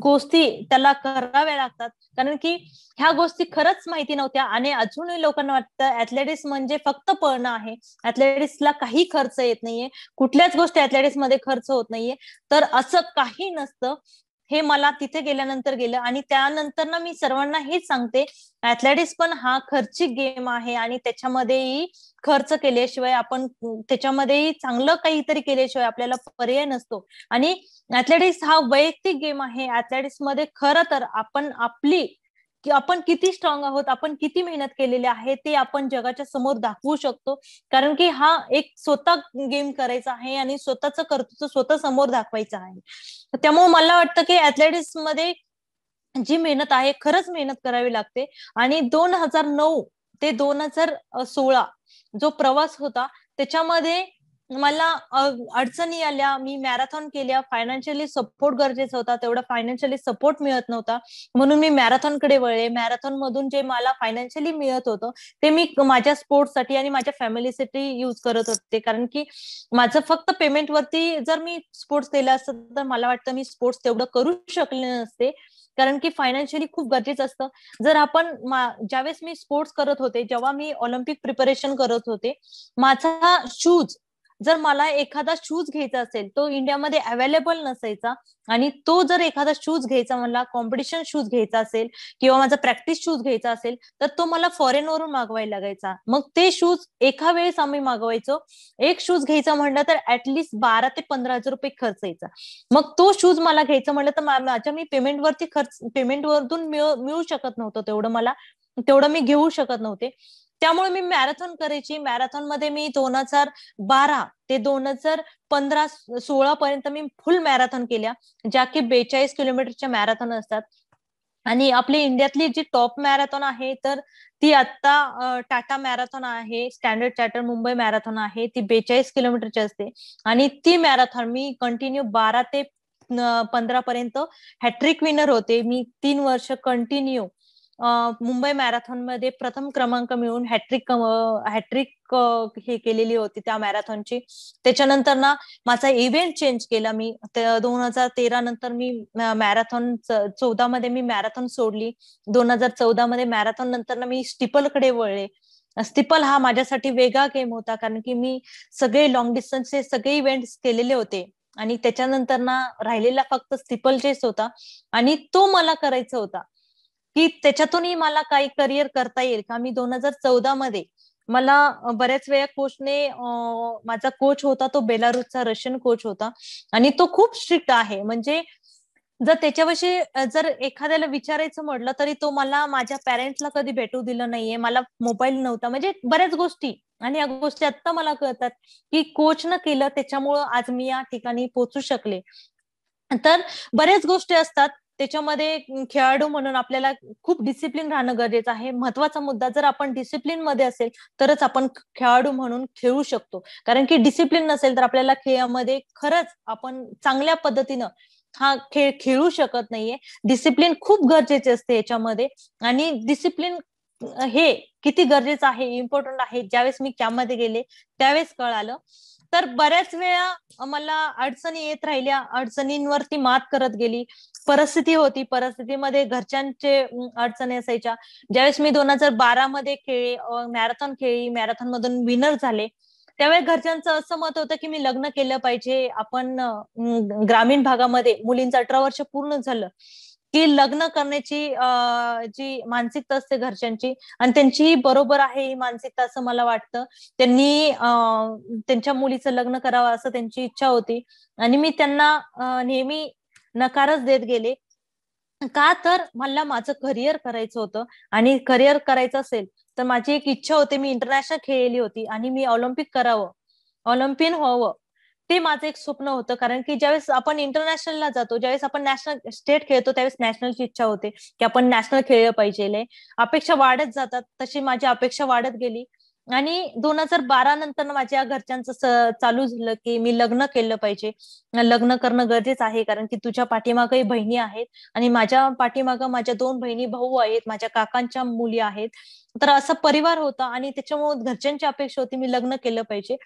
गोष्टी त्याला कराव्या लागतात. कारण की ह्या गोष्टी खरंच माहिती नव्हत्या. आणि अजूनही लोकांना वाटतं ऍथलेटिक्स म्हणजे फक्त पळणं आहे, ऍथलेटिक्सला काही खर्च येत नाहीये, कुठल्याच गोष्टी ऍथलेटिक्स मध्ये खर्च होत नाहीये. तर असं काही नसतं. हे मला तिथे गेल्यानंतर गेलं. आणि त्यानंतर ना मी सर्वांना हेच सांगते, ऍथलेटिक्स पण हा खर्चिक गेम आहे. आणि त्याच्यामध्येही खर्च केल्याशिवाय आपण, त्याच्यामध्येही चांगलं काहीतरी केल्याशिवाय आपल्याला पर्याय नसतो. आणि ऍथलेटिक्स हा वैयक्तिक गेम आहे. ऍथलेटिक्स मध्ये खरं तर आपण किती स्ट्रॉंग आहोत, आपण किती मेहनत केलेली आहे ते आपण जगाच्या समोर दाखवू शकतो. कारण की हा एक स्वतः गेम करायचा आहे आणि स्वतःच कर्तृत्व स्वतः समोर दाखवायचं आहे. त्यामुळे मला वाटतं की ऍथलेटिक्स मध्ये जी मेहनत आहे, खरंच मेहनत करावी लागते. आणि 2009 ते 2016 जो प्रवास होता त्याच्यामध्ये मला अडचणी आल्या. मी मॅरेथॉन केल्या. फायनान्शियली सपोर्ट गरजेचा होता, तेवढा फायनान्शियली सपोर्ट मिळत नव्हता. म्हणून मी मॅरेथॉनकडे वळले. मॅरेथॉन मधून जे मला फायनान्शियली मिळत होतं ते मी माझ्या स्पोर्ट्ससाठी आणि माझ्या फॅमिलीसाठी युज करत होते. कारण की माझं फक्त पेमेंटवरती जर मी स्पोर्ट्स केलं असतं तर मला वाटतं मी स्पोर्ट्स तेवढं करू शकले नसते. कारण की फायनान्शियली खूप गरजेचं असतं. जर आपण ज्यावेळेस मी स्पोर्ट्स करत होते, जेव्हा मी ऑलिम्पिक प्रिपरेशन करत होते, माझा शूज, जर मला एखादा शूज घ्यायचा असेल तो इंडियामध्ये अवेलेबल नसायचा. आणि तो जर एखादा शूज घ्यायचा, मला कॉम्पिटिशन शूज घ्यायचा असेल किंवा माझा प्रॅक्टिस शूज घ्यायचा असेल तर तो मला फॉरेन वरून मागवायला लागायचा. मग ते शूज एका वेळेस आम्ही मागवायचो. एक शूज घ्यायचा म्हटलं तर ऍटलिस्ट 12 ते 15 हजार रुपये खर्च यायचा. मग तो शूज मला घ्यायचा म्हटलं तर माझ्या मी पेमेंट वरतून मिळू शकत नव्हतं तेवढं मी घेऊ शकत नव्हते. त्यामुळे मी मॅरेथॉन करायची. मॅरेथॉन मध्ये मी 2012 ते 2015-16 पर्यंत मी फुल मॅरेथॉन केल्या, ज्या की 42 किलोमीटरच्या मॅरेथॉन असतात. आणि आपली इंडियातली जी टॉप मॅरेथॉन आहे तर ती आता टाटा मॅरेथॉन आहे, स्टँडर्ड चार्टर मुंबई मॅरेथॉन आहे, ती 42 किलोमीटरची असते. आणि ती मॅरेथॉन मी कंटिन्यू 12 ते 15 पर्यंत हॅट्रिक विनर होते. मी 3 वर्ष कंटिन्यू मुंबई मॅरेथॉन मध्ये प्रथम क्रमांक मिळून हॅट्रिक हे केलेली होती त्या मॅरेथॉनची. त्याच्यानंतर ना माझा इव्हेंट चेंज केला मी. 2013 नंतर मी मॅरेथॉन 14 मध्ये मी मॅरेथॉन सोडली. 2014 मध्ये मॅरेथॉन नंतर ना मी स्टिपलकडे वळले. स्टिपल हा माझ्यासाठी वेगळा गेम होता, कारण की मी सगळे लॉंग डिस्टन्सचे सगळे इव्हेंट्स केलेले होते आणि त्याच्यानंतर ना राहिलेला फक्त स्टिपल चेस होता आणि तो मला करायचा होता की त्याच्यातूनही मला काही करिअर करता येईल का. मी 2014 मध्ये मला बऱ्याच वेळा कोचने माझा कोच होता तो बेलारूसचा रशियन कोच होता आणि तो खूप स्ट्रिक्ट आहे. म्हणजे जर त्याच्याविषयी जर एखाद्याला विचारायचं म्हटलं तरी तो मला माझ्या पॅरेंट्सला कधी भेटू दिलं नाहीये, मला मोबाईल नव्हता, म्हणजे बऱ्याच गोष्टी. आणि या गोष्टी आता मला कळतात की कोचनं केलं त्याच्यामुळं आज मी या ठिकाणी पोहोचू शकले. तर बऱ्याच गोष्टी असतात त्याच्यामध्ये. खेळाडू म्हणून आपल्याला खूप डिसिप्लिन राहणं गरजेचं आहे. महत्वाचा मुद्दा, जर आपण डिसिप्लिन मध्ये असेल तरच आपण खेळाडू म्हणून खेळू शकतो. कारण की डिसिप्लिन नसेल तर आपल्याला खेळामध्ये खरंच आपण चांगल्या पद्धतीनं हा खेळ खेळू शकत नाहीये. डिसिप्लिन खूप गरजेचे असते याच्यामध्ये. आणि डिसिप्लिन हे किती गरजेचं आहे, इम्पॉर्टंट आहे, ज्यावेळेस मी कॅम्पमध्ये गेले त्यावेळेस कळालं. तर बऱ्याच वेळा मला अडचणी येत राहिल्या, अडचणींवरती मात करत गेली. परिस्थिती होती, परिस्थितीमध्ये घरच्यांचे अडचणी असायच्या. ज्यावेळेस मी 2012 मध्ये मॅरेथॉन खेळली, मॅरेथॉन मधून विनर झाले, त्यावेळेस घरच्यांचं असं मत होतं की मी लग्न केलं पाहिजे. आपण ग्रामीण भागामध्ये मुलींचं 18 वर्ष पूर्ण झालं की लग्न करण्याची जी मानसिकता असते घरच्यांची, आणि त्यांची बरोबर आहे ही मानसिकता असं मला वाटतं. त्यांनी त्यांच्या मुलीचं लग्न करावं असं त्यांची इच्छा होती आणि मी त्यांना नेहमी नकारच देत गेले. का तर मला माझं करिअर करायचं होतं आणि करिअर करायचं असेल तर माझी एक इच्छा होती. मी इंटरनॅशनल खेळली होती आणि मी ऑलिम्पिक करावं, ऑलिम्पियन व्हावं, ते माझं एक स्वप्न होतं. कारण की ज्यावेळेस आपण इंटरनॅशनलला जातो, ज्यावेळेस आपण नॅशनल स्टेट खेळतो, त्यावेळेस नॅशनलची इच्छा होते की आपण नॅशनल खेळलं पाहिजे. अपेक्षा वाढत जातात, तशी माझी अपेक्षा वाढत गेली. आणि 2012 नंतर माझ्या घरच्यांचं चालू झालं की मी लग्न केलं पाहिजे, लग्न करणं गरजेचं आहे, कारण की तुझ्या पाठीमागही बहिणी आहेत आणि माझ्या पाठीमागं माझ्या 2 बहिणी भाऊ आहेत, माझ्या काकांच्या मुली आहेत. तर असा परिवार होता आणि त्याच्यामुळे घरच्यांची अपेक्षा होती मी लग्न केलं पाहिजे.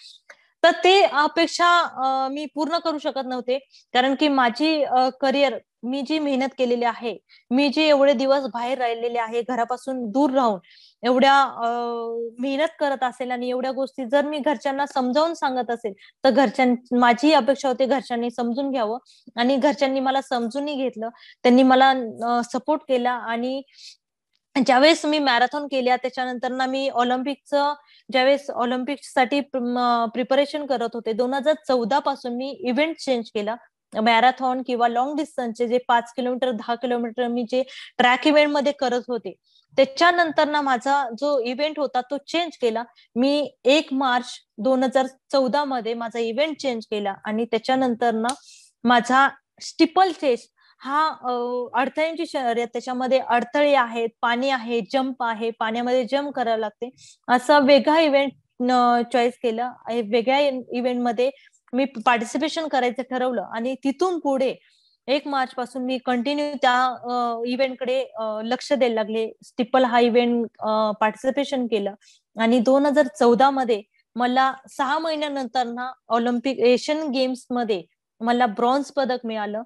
तर ते अपेक्षा मी पूर्ण करू शकत नव्हते, कारण की माझी करिअर, मी जी मेहनत केलेली आहे, मी जे एवढे दिवस बाहेर राहिलेले आहे घरापासून दूर राहून, एवढ्या मेहनत करत असेल आणि एवढ्या गोष्टी जर मी घरच्यांना समजावून सांगत असेल तर माझी अपेक्षा होती घरच्यांनी समजून घ्यावं. आणि घरच्यांनी मला समजूनही घेतलं, त्यांनी मला सपोर्ट केला. आणि ज्यावेळेस मी मॅरेथॉन केल्या त्याच्यानंतर ना मी ऑलिम्पिकचं, ज्यावेळेस ऑलिम्पिकसाठी प्रिपरेशन करत होते 2014 पासून मी इव्हेंट चेंज केला. मॅरेथॉन किंवा लॉंग डिस्टन्सचे जे 5 किलोमीटर 10 किलोमीटर मी जे ट्रॅक इव्हेंट मध्ये करत होते, त्याच्यानंतर ना माझा जो इव्हेंट होता तो चेंज केला. मी 1 मार्च 2014 मध्ये माझा इव्हेंट चेंज केला आणि त्याच्यानंतर ना माझा स्टिपल चेस हा अडथळ्यांची शर्यत, त्याच्यामध्ये अडथळे आहेत, पाणी आहे, जम्प आहे, पाण्यामध्ये जम्प करावं लागते, असा वेगळा इव्हेंट चॉईस केला. वेगळ्या इव्हेंटमध्ये मी पार्टिसिपेशन करायचं ठरवलं आणि तिथून पुढे 1 मार्च पासून मी कंटिन्यू त्या इव्हेंटकडे लक्ष द्यायला लागले. स्टिपल हा इव्हेंट पार्टिसिपेशन केलं आणि 2014 मध्ये मला 6 महिन्यानंतर ना ऑलिम्पिक एशियन गेम्स मध्ये मला ब्रॉन्झ पदक मिळालं.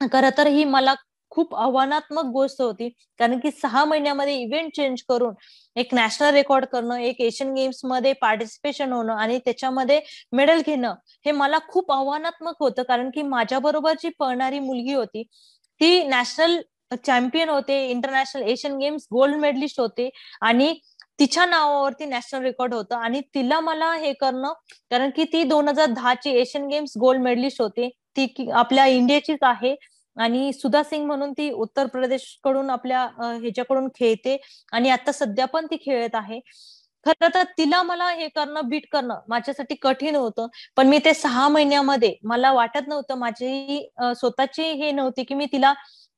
खरं तर ही मला खूप आव्हानात्मक गोष्ट होती, कारण की 6 महिन्यामध्ये इव्हेंट चेंज करून एक नॅशनल रेकॉर्ड करणं, एक एशियन गेम्स मध्ये पार्टिसिपेशन होणं आणि त्याच्यामध्ये मेडल घेणं, हे मला खूप आव्हानात्मक होतं. कारण की माझ्या बरोबर जी पळणारी मुलगी होती ती नॅशनल चॅम्पियन होते, international Asian games gold medallist होते आणि तिच्या नावावरती नॅशनल रेकॉर्ड होतं आणि तिला मला हे करणं, कारण की ती 2010 ची एशियन गेम्स गोल्ड मेडलिस्ट होते, ती आपल्या इंडियाचीच आहे. आणि सुधा सिंग म्हणून ती उत्तर प्रदेश कडून आपल्या ह्याच्याकडून खेळते आणि आता सध्या पण ती खेळत आहे. खरं तर तिला मला हे करणं, बीट करणं माझ्यासाठी कठीण होतं. पण मी ते 6 महिन्यामध्ये, मला वाटत नव्हतं, माझी स्वतःची हे नव्हती की मी तिला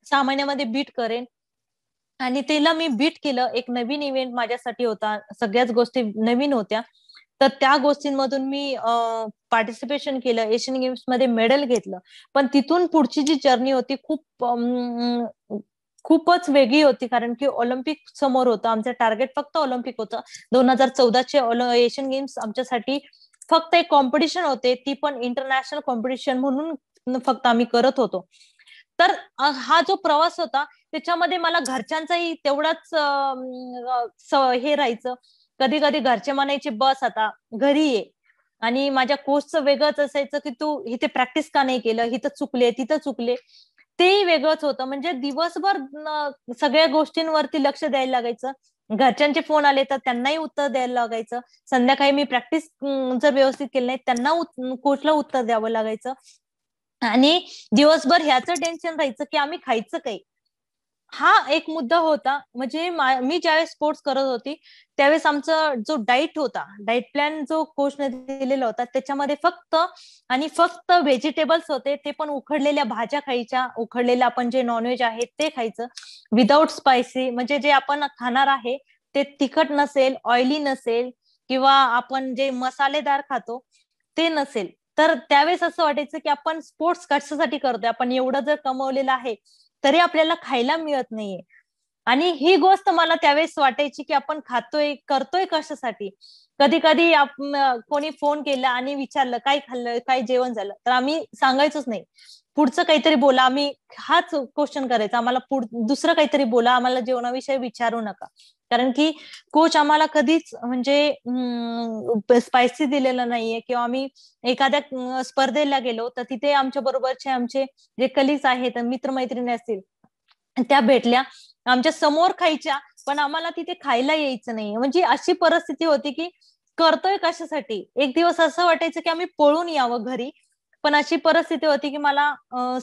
6 महिन्यामध्ये बीट करेन. आणि तिला मी बीट केलं. एक नवीन इव्हेंट माझ्यासाठी होता, सगळ्याच गोष्टी नवीन होत्या. तर त्या गोष्टींमधून मी पार्टिसिपेशन केलं, एशियन गेम्स मध्ये मेडल घेतलं. पण तिथून पुढची जी जर्नी होती खूपच वेगळी होती, कारण की ऑलिम्पिक समोर होतं. आमचं टार्गेट फक्त ऑलिम्पिक होतं. 2014चे एशियन गेम्स आमच्यासाठी फक्त एक कॉम्पिटिशन होते, ती पण इंटरनॅशनल कॉम्पिटिशन म्हणून फक्त आम्ही करत होतो. तर हा जो प्रवास होता त्याच्यामध्ये मला घरच्यांचाही तेवढाच हे राहायचं कधी कधी घरचे म्हणायचे बस आता घरी ये, आणि माझ्या कोचचं वेगळंच असायचं की तू इथे प्रॅक्टिस का नाही केलं, इथं चुकले तिथं चुकले, ते वेगळंच होतं. म्हणजे दिवसभर सगळ्या गोष्टींवरती लक्ष द्यायला लागायचं. घरच्यांचे फोन आले तर त्यांनाही उत्तर द्यायला लागायचं. संध्याकाळी मी प्रॅक्टिस जर व्यवस्थित केली नाही त्यांना कोचला उत्तर द्यावं लागायचं. आणि दिवसभर ह्याचं टेन्शन राहायचं की आम्ही खायचं काही. हा एक मुद्दा होता. म्हणजे मी ज्यावेळेस स्पोर्ट्स करत होती त्यावेळेस आमचा जो डाईट होता, डाईट प्लॅन जो कोचने दिलेला होता, त्याच्यामध्ये फक्त आणि फक्त व्हेजिटेबल्स होते. ते पण उकडलेल्या भाज्या खायच्या, उकडलेलं आपण जे नॉनव्हेज आहे ते खायचं, विदाऊट स्पायसी. म्हणजे जे आपण खाणार आहे ते तिखट नसेल, ऑइली नसेल, किंवा आपण जे मसालेदार खातो ते नसेल. तर त्यावेळेस असं वाटायचं की आपण स्पोर्ट्स कशासाठी करतोय, आपण एवढं जर कमवलेलं आहे तरी आपल्याला खायला मिळत नाहीये. आणि ही गोष्ट मला त्यावेळेस वाटायची की आपण खातोय करतोय कशासाठी. कधी कधी कोणी फोन केला आणि विचारलं काय खाल्लं, काय जेवण झालं, तर आम्ही सांगायचोच नाही. पुढचं काहीतरी बोला, आम्ही हाच क्वेश्चन करायचा, आम्हाला दुसरं काहीतरी बोला, आम्हाला जेवणाविषयी विचारू नका. कारण की कोच आम्हाला कधीच म्हणजे स्पायसी दिलेलं नाहीये. किंवा आम्ही एखाद्या स्पर्धेला गेलो तर तिथे आमच्या बरोबरचे आमचे जे कलिग्स आहेत, मित्रमैत्रिणी असतील, त्या भेटल्या, आमच्या समोर खायच्या, पण आम्हाला तिथे खायला यायचं नाही. म्हणजे अशी परिस्थिती होती की करतोय कशासाठी. एक दिवस असं वाटायचं की आम्ही पळून यावं घरी, पण अशी परिस्थिती होती की मला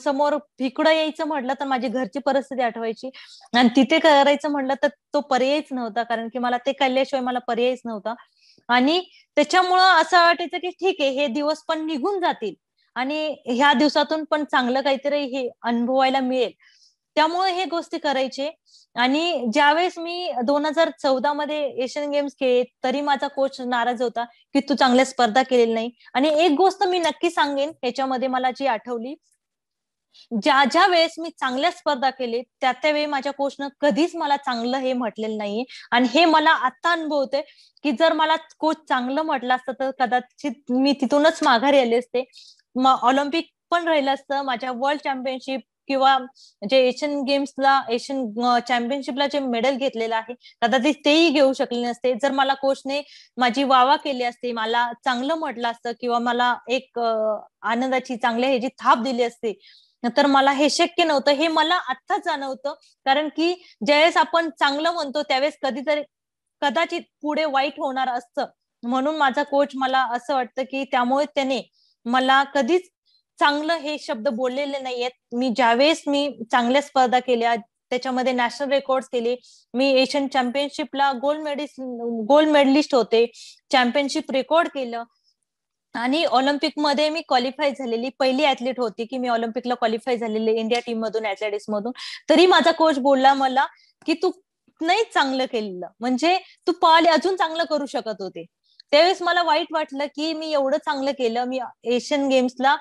समोर इकडं यायचं म्हटलं तर माझी घरची परिस्थिती आठवायची, आणि तिथे करायचं म्हटलं तर तो पर्यायच नव्हता, कारण की मला ते खाल्ल्याशिवाय मला पर्यायच नव्हता. आणि त्याच्यामुळं असं वाटायचं की ठीक आहे, हे दिवस पण निघून जातील आणि ह्या दिवसातून पण चांगलं काहीतरी हे अनुभवायला मिळेल, त्यामुळे हे गोष्टी करायचे. आणि ज्यावेळेस मी 2014 मध्ये एशियन गेम्स खेळले तरी माझा कोच नाराज होता की तू चांगल्या स्पर्धा केलेली नाही. आणि एक गोष्ट मी नक्की सांगेन याच्यामध्ये मला जी आठवली, ज्या ज्या वेळेस मी चांगल्या स्पर्धा केले त्या त्यावेळी माझ्या कोचनं कधीच मला चांगलं हे म्हटलेलं नाहीये. आणि हे मला आता अनुभवते की जर मला कोच चांगलं म्हटलं असतं तर कदाचित मी तिथूनच माघारी आले असते. ऑलिम्पिक पण राहिलं असतं, माझ्या वर्ल्ड चॅम्पियनशिप किंवा जे एशियन गेम्सला, एशियन चॅम्पियनशिपला जे मेडल घेतलेलं आहे कदाचित तेही घेऊ शकले नसते जर मला कोचने माझी वावा केली असते, मला चांगलं म्हटलं असतं, किंवा मला एक आनंदाची चांगल्या ह्याची थाप दिली असते, तर मला हे शक्य नव्हतं. हे मला आत्ताच जाणवतं. कारण की ज्यावेळेस आपण चांगलं म्हणतो त्यावेळेस कधीतरी कदाचित पुढे वाईट होणार असतं. म्हणून माझा कोच, मला असं वाटतं की त्यामुळे त्याने मला कधीच चांगलं हे शब्द बोललेले नाहीयेत. मी ज्यावेळेस मी चांगल्या स्पर्धा केल्या, त्याच्यामध्ये नॅशनल रेकॉर्ड केले, मी एशियन चॅम्पियनशिपला गोल्ड मेडलिस्ट होते, चॅम्पियनशिप रेकॉर्ड केलं, आणि ऑलिम्पिकमध्ये मी क्वालिफाय झालेली पहिली ऍथलीट होती की मी ऑलिम्पिकला क्वालिफाय झालेली इंडिया टीम मधून, ऍथलेटिक्स मधून. तरी माझा कोच बोलला मला की तू नाही चांगलं केलेलं, म्हणजे तू पाहिले अजून चांगलं करू शकत होते. त्यावेळेस मला वाईट वाटलं की मी एवढं चांगलं केलं, मी एशियन गेम्सला,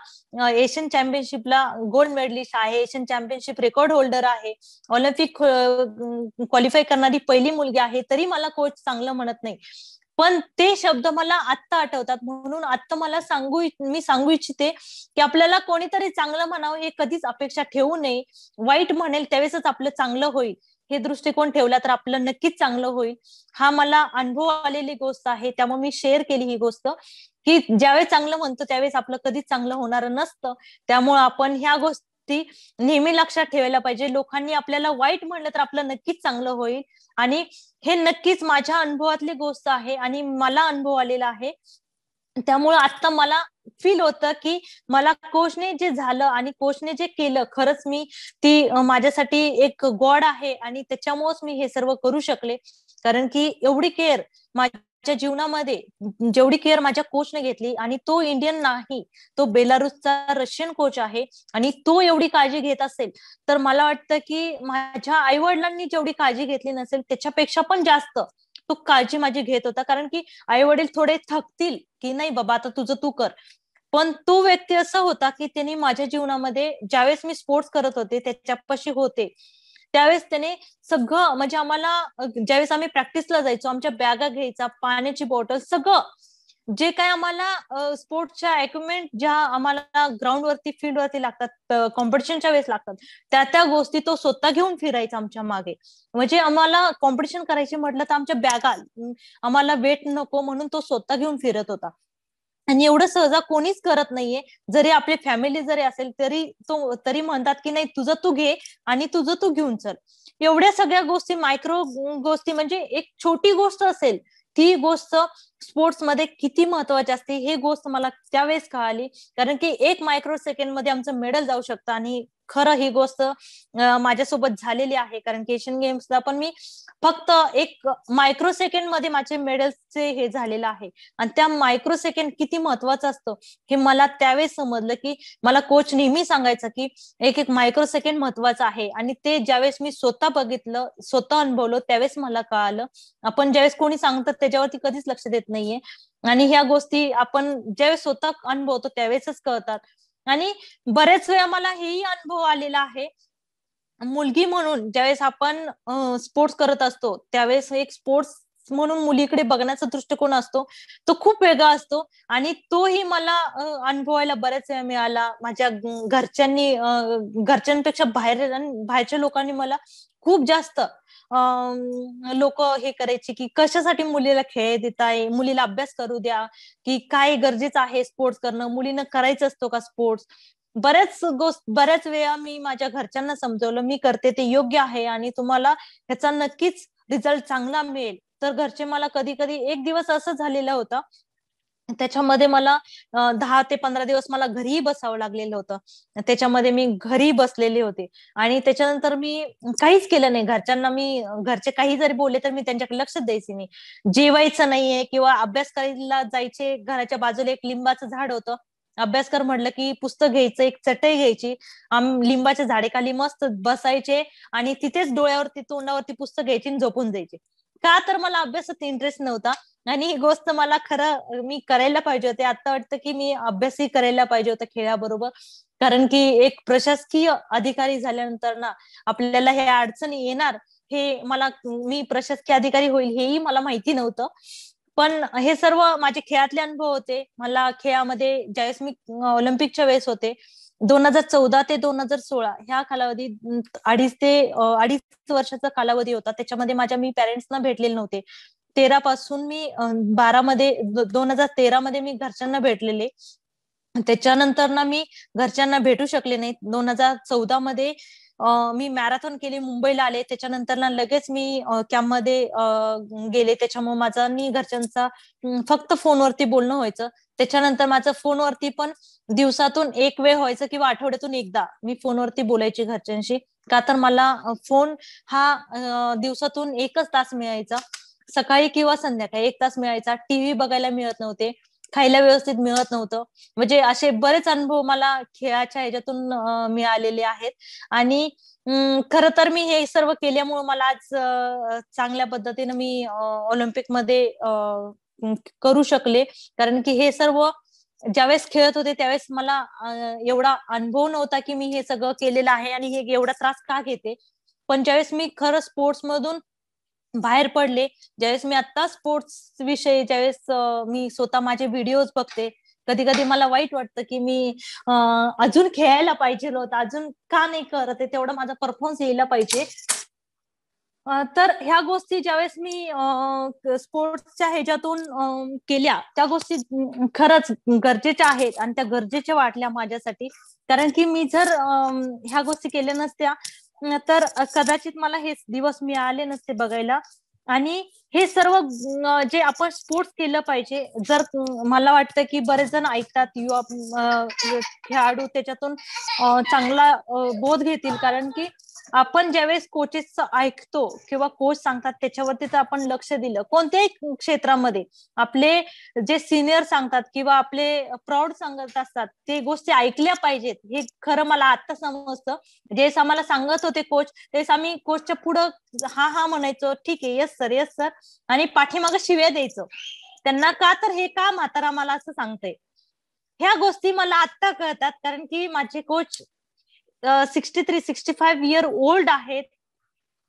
एशियन चॅम्पियनशिपला गोल्ड मेडलिस्ट आहे, एशियन चॅम्पियनशिप रेकॉर्ड होल्डर आहे, ऑलिम्पिक क्वालिफाय करणारी पहिली मुलगी आहे, तरी मला कोच चांगलं म्हणत नाही. पण ते शब्द मला आत्ता आठवतात. म्हणून आत्ता मी सांगू इच्छिते की आपल्याला कोणीतरी चांगलं म्हणावं हे कधीच अपेक्षा ठेवू नये. वाईट म्हणेल त्यावेळेसच आपलं चांगलं होईल हे दृष्टिकोन ठेवला तर आपलं नक्कीच चांगलं होईल. हा मला अनुभव आलेली गोष्ट आहे, त्यामुळे मी शेअर केली ही गोष्ट की ज्यावेळेस चांगलं म्हणतो त्यावेळेस आपलं कधीच चांगलं होणार नसतं. त्यामुळे आपण ह्या गोष्टी नेहमी लक्षात ठेवायला पाहिजे. लोकांनी आपल्याला वाईट म्हणलं तर आपलं नक्कीच चांगलं होईल, आणि हे नक्कीच माझ्या अनुभवातली गोष्ट आहे आणि मला अनुभव आलेला आहे. त्यामुळे आता मला फील होतं की मला कोचने जे झालं आणि कोचने जे केलं, खरंच मी ती माझ्यासाठी एक गॉड आहे, आणि त्याच्यामुळेच मी हे सर्व करू शकले. कारण की एवढी केअर माझ्या जीवनामध्ये, जेवढी केअर माझ्या कोचने घेतली, आणि तो इंडियन नाही, तो बेलारूसचा रशियन कोच आहे, आणि तो एवढी काळजी घेत असेल तर मला वाटतं की माझ्या आई वडिलांनी जेवढी काळजी घेतली नसेल त्याच्यापेक्षा पण जास्त तो काळजी माझी घेत होता. कारण की आई वडील थोडे थकतील की नाही बाबा आता तुझं तू कर, पण तो व्यक्ती असा होता की त्यांनी माझ्या जीवनामध्ये ज्यावेळेस मी स्पोर्ट्स करत होते, त्याच्यापाशी होते, त्यावेळेस त्याने सगळं, म्हणजे आम्हाला ज्यावेळेस आम्ही प्रॅक्टिसला जायचो, आमच्या बॅगा घ्यायचा, पाण्याची बॉटल, सगळं जे काय आम्हाला स्पोर्ट्सच्या इक्विपमेंट ज्या आम्हाला ग्राउंड वरती फील्ड वरती लागतात, कॉम्पिटिशनच्या वेळेस लागतात, त्या गोष्टी तो स्वतः घेऊन फिरायचा आमच्या मागे. म्हणजे आम्हाला कॉम्पिटिशन करायची म्हटलं तर आमच्या बॅगा, आम्हाला वेट नको म्हणून तो स्वतः घेऊन फिरत होता. आणि एवढं सहजा कोणीच करत नाहीये. जरी आपली फॅमिली जरी असेल तरी म्हणतात की नाही, तुझं तू घे आणि तुझं तू घेऊन चल. एवढ्या सगळ्या गोष्टी, मायक्रो गोष्टी, म्हणजे एक छोटी गोष्ट असेल ती गोष्ट स्पोर्ट्स मध्ये किती महत्वाची असते हे गोष्ट मला त्यावेळेस कळाली. कारण की एक मायक्रो सेकंड मध्ये आमचं मेडल जाऊ शकतं. आणि खरं ही गोष्ट माझ्यासोबत झालेली आहे. कारण की एशियन गेम्सला पण मी फक्त एक मायक्रो सेकंड मध्ये माझे मेडल्सचे हे झालेलं आहे. आणि त्या मायक्रो सेकंड किती महत्वाचं असतं हे मला त्यावेळेस समजलं. की मला कोच नेहमी सांगायचं की एक एक मायक्रो सेकंड महत्वाचं आहे. आणि ते ज्यावेळेस मी स्वतः बघितलं, स्वतः अनुभवलं, त्यावेळेस मला कळालं. आपण ज्यावेळेस कोणी सांगतात त्याच्यावरती कधीच लक्ष देत नाहीये. आणि ह्या गोष्टी आपण ज्यावेळेस स्वतः अनुभवतो त्यावेळेसच कळतात. आणि बरेच वेळा मला हेही अनुभव आलेला आहे, मुलगी म्हणून ज्यावेळेस आपण स्पोर्ट्स करत असतो त्यावेळेस एक स्पोर्ट्स म्हणून मुलीकडे बघण्याचा दृष्टिकोन असतो, तो खूप वेगळा असतो. आणि तोही मला अनुभवायला बऱ्याच वेळा मिळाला. माझ्या घरच्यांपेक्षा बाहेरच्या लोकांनी मला खूप जास्त लोक हे करायचे की कशासाठी मुलीला खेळ देताय, मुलीला अभ्यास करू द्या, की काय गरजेचं आहे स्पोर्ट्स करणं, मुलीनं करायचं असतो का स्पोर्ट्स. बऱ्याच वेळा मी माझ्या घरच्यांना समजवलं, मी करते ते योग्य आहे आणि तुम्हाला ह्याचा नक्कीच रिझल्ट चांगला मिळेल. तर घरचे मला कधी कधी, एक दिवस असं झालेला होता त्याच्यामध्ये मला 10 ते 15 दिवस मला घरीही बसावं लागलेलं होतं. त्याच्यामध्ये मी घरी बसलेले होते. आणि त्याच्यानंतर मी काहीच केलं नाही. घरचे काही जरी बोलले तर मी त्यांच्याकडे लक्षच द्यायचे नाही. जेवायचं नाहीये किंवा अभ्यास करायला जायचे. घराच्या बाजूला एक लिंबाचं झाड होतं. अभ्यास कर म्हटलं की पुस्तक घ्यायचं, एक चटई घ्यायची, लिंबाच्या झाडेखाली मस्त बसायचे आणि तिथेच डोळ्यावरती तोंडावरती पुस्तक घ्यायची आणि झोपून जायचे. का तर मला अभ्यासात इंटरेस्ट नव्हता. आणि ही गोष्ट मला खरं मी करायला पाहिजे होते. आता वाटतं की मी अभ्यासही करायला पाहिजे होता खेळाबरोबर. कारण की एक प्रशासकीय अधिकारी झाल्यानंतर ना आपल्याला हे अडचणी येणार, मी प्रशासकीय अधिकारी होईल हेही मला माहिती नव्हतं. पण हे सर्व माझे खेळातले अनुभव होते. मला खेळामध्ये ज्यावेळेस मी ऑलिम्पिकच्या वेळेस होते, 2014 ते 2016 ह्या कालावधी, अडीच वर्षाचा कालावधी होता. त्याच्यामध्ये मी पॅरेंट्सना भेटलेले नव्हते. 2013 मध्ये मी घरच्यांना भेटलेले. त्याच्यानंतर ना मी घरच्यांना भेटू शकले नाही. 2014 मध्ये मी मॅरेथॉन केली, मुंबईला आले. त्याच्यानंतर ना लगेच मी कॅम्पमध्ये गेले. त्याच्यामुळे माझा आणि घरच्यांचा फक्त फोनवरती बोलणं व्हायचं. त्याच्यानंतर माझं फोनवरती पण दिवसातून एक वेळ व्हायचं किंवा आठवड्यातून एकदा मी फोनवरती बोलायची घरच्यांशी. का तर मला फोन हा दिवसातून 1च तास मिळायचा. सकाळी किंवा संध्याकाळी 1 तास मिळायचा. टीव्ही बघायला मिळत नव्हते, खायला व्यवस्थित मिळत नव्हतं. म्हणजे असे बरेच अनुभव मला खेळाच्या ह्याच्यातून मिळालेले आहेत. आणि खरं तर मी हे सर्व केल्यामुळे मला आज चांगल्या पद्धतीने मी ऑलिम्पिकमध्ये करू शकले. कारण की हे सर्व ज्यावेळेस खेळत होते त्यावेळेस मला एवढा अनुभव नव्हता की मी हे सगळं केलेलं आहे आणि हे एवढा त्रास का घेते. पण ज्यावेळेस मी खरं स्पोर्ट्स मधून बाहेर पडले, ज्यावेळेस मी आता स्पोर्ट्स विषयी ज्यावेळेस मी स्वतः माझे व्हिडिओज बघते, कधी कधी मला वाईट वाटतं की मी अजून खेळायला पाहिजे होतं, अजून का नाही करत आहे, तेवढा माझा परफॉर्मन्स यायला पाहिजे. तर ह्या गोष्टी ज्यावेळेस मी स्पोर्ट्सच्या ह्याच्यातून केल्या, त्या गोष्टी खरंच गरजेच्या आहेत आणि त्या गरजेच्या वाटल्या माझ्यासाठी. कारण की मी जर ह्या गोष्टी केल्या नसत्या तर कदाचित मला हे दिवस मिळाले नसते बघायला. आणि हे सर्व जे आपण स्पोर्ट्स केलं पाहिजे. जर मला वाटतं की बरेच जण ऐकतात, युवा खेळाडू त्याच्यातून चांगला बोध घेतील. कारण की आपण ज्यावेळेस कोचेसचं ऐकतो किंवा कोच सांगतात त्याच्यावरती तर आपण लक्ष दिलं, कोणत्याही क्षेत्रामध्ये आपले जे सिनियर सांगतात किंवा आपले प्रौढ सांगत असतात ते गोष्टी ऐकल्या पाहिजेत. हे खरं मला आता समजतं. जेस आम्हाला सांगत होते कोच, तेच आम्ही कोचच्या पुढं हा हा म्हणायचो, ठीक आहे, येस सर, येस सर, आणि पाठीमागं शिव्या द्यायचो त्यांना. का तर हे का म्हातारा मला असं सांगतंय. ह्या गोष्टी मला आत्ता कळतात. कारण की माझे कोच 63-65 इयर ओल्ड आहेत.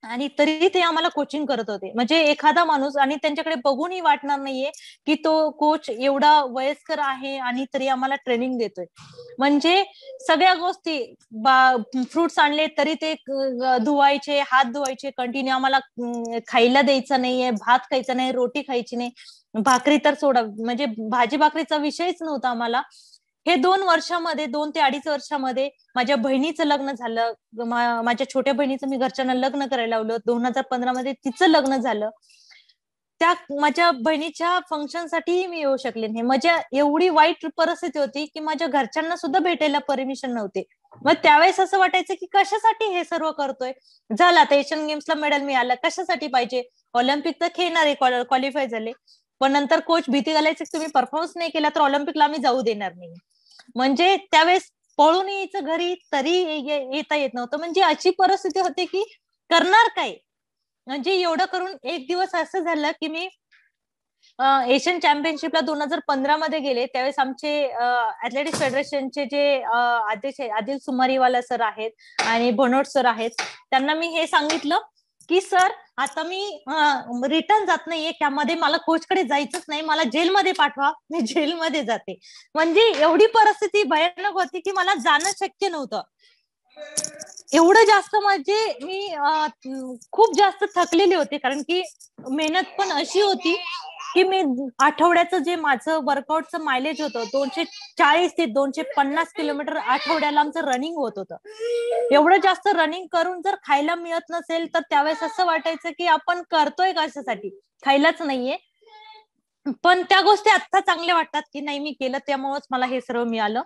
आणि तरी ते आम्हाला कोचिंग करत होते. म्हणजे एखादा माणूस, आणि त्यांच्याकडे बघूनही वाटणार नाहीये की तो कोच एवढा वयस्कर आहे आणि तरी आम्हाला ट्रेनिंग देतोय. म्हणजे सगळ्या गोष्टी, फ्रुट्स आणले तरी ते धुवायचे, हात धुवायचे कंटिन्यू, आम्हाला खायला द्यायचं नाहीये, भात खायचा नाही, रोटी खायची नाही, भाकरी तर सोडा, म्हणजे भाजी भाकरीचा विषयच नव्हता आम्हाला. हे 2 वर्षामध्ये, 2 ते 2.5 वर्षामध्ये माझ्या बहिणीचं लग्न झालं. माझ्या छोट्या बहिणीचं मी घरच्यांना लग्न करायला लावलं. 2015 मध्ये तिचं लग्न झालं. त्या माझ्या बहिणीच्या फंक्शनसाठी मी येऊ शकले नाही. माझ्या एवढी वाईट परिस्थिती होती की माझ्या घरच्यांना सुद्धा भेटायला परमिशन नव्हते. मग त्यावेळेस असं वाटायचं की कशासाठी हे सर्व करतोय. झालं आता एशियन गेम्सला मेडल मिळालं, कशासाठी पाहिजे, ऑलिम्पिक तर खेळणारे, क्वालिफाय झाले, पण नंतर कोच भीती घालायचे तुम्ही परफॉर्मन्स नाही केला तर ऑलिम्पिकला आम्ही जाऊ देणार नाही. म्हणजे त्यावेळेस पळून यायचं घरी तरी येता येत नव्हतं. म्हणजे अशी परिस्थिती होती की करणार काय. म्हणजे एवढं करून एक दिवस असं झालं की मी एशियन चॅम्पियनशिपला 2015 मध्ये गेले. त्यावेळेस आमचे ऍथलेटिक्स फेडरेशनचे जे अध्यक्ष आदिल सुमारीवाला सर आहेत आणि भनोट सर आहेत, त्यांना मी हे सांगितलं की सर आता मी रिटर्न जात नाहीये, त्यामध्ये मला कोचकडे जायचंच नाही, मला जेलमध्ये पाठवा, मी जेलमध्ये जाते. म्हणजे एवढी परिस्थिती भयानक होती की मला जाणं शक्य नव्हतं. एवढं जास्त म्हणजे मी खूप जास्त थकलेली होती, कारण की मेहनत पण अशी होती की मी आठवड्याचं जे माझं वर्कआउटचं मायलेज होतं 240 ते 250 किलोमीटर आठवड्याला आमचं रनिंग होत होतं. एवढं जास्त रनिंग करून जर खायला मिळत नसेल तर त्यावेळेस असं वाटायचं की आपण करतोय कशासाठी, खायलाच नाहीये. पण त्या गोष्टी आता चांगल्या वाटतात की नाही मी केलं त्यामुळेच मला हे सर्व मिळालं.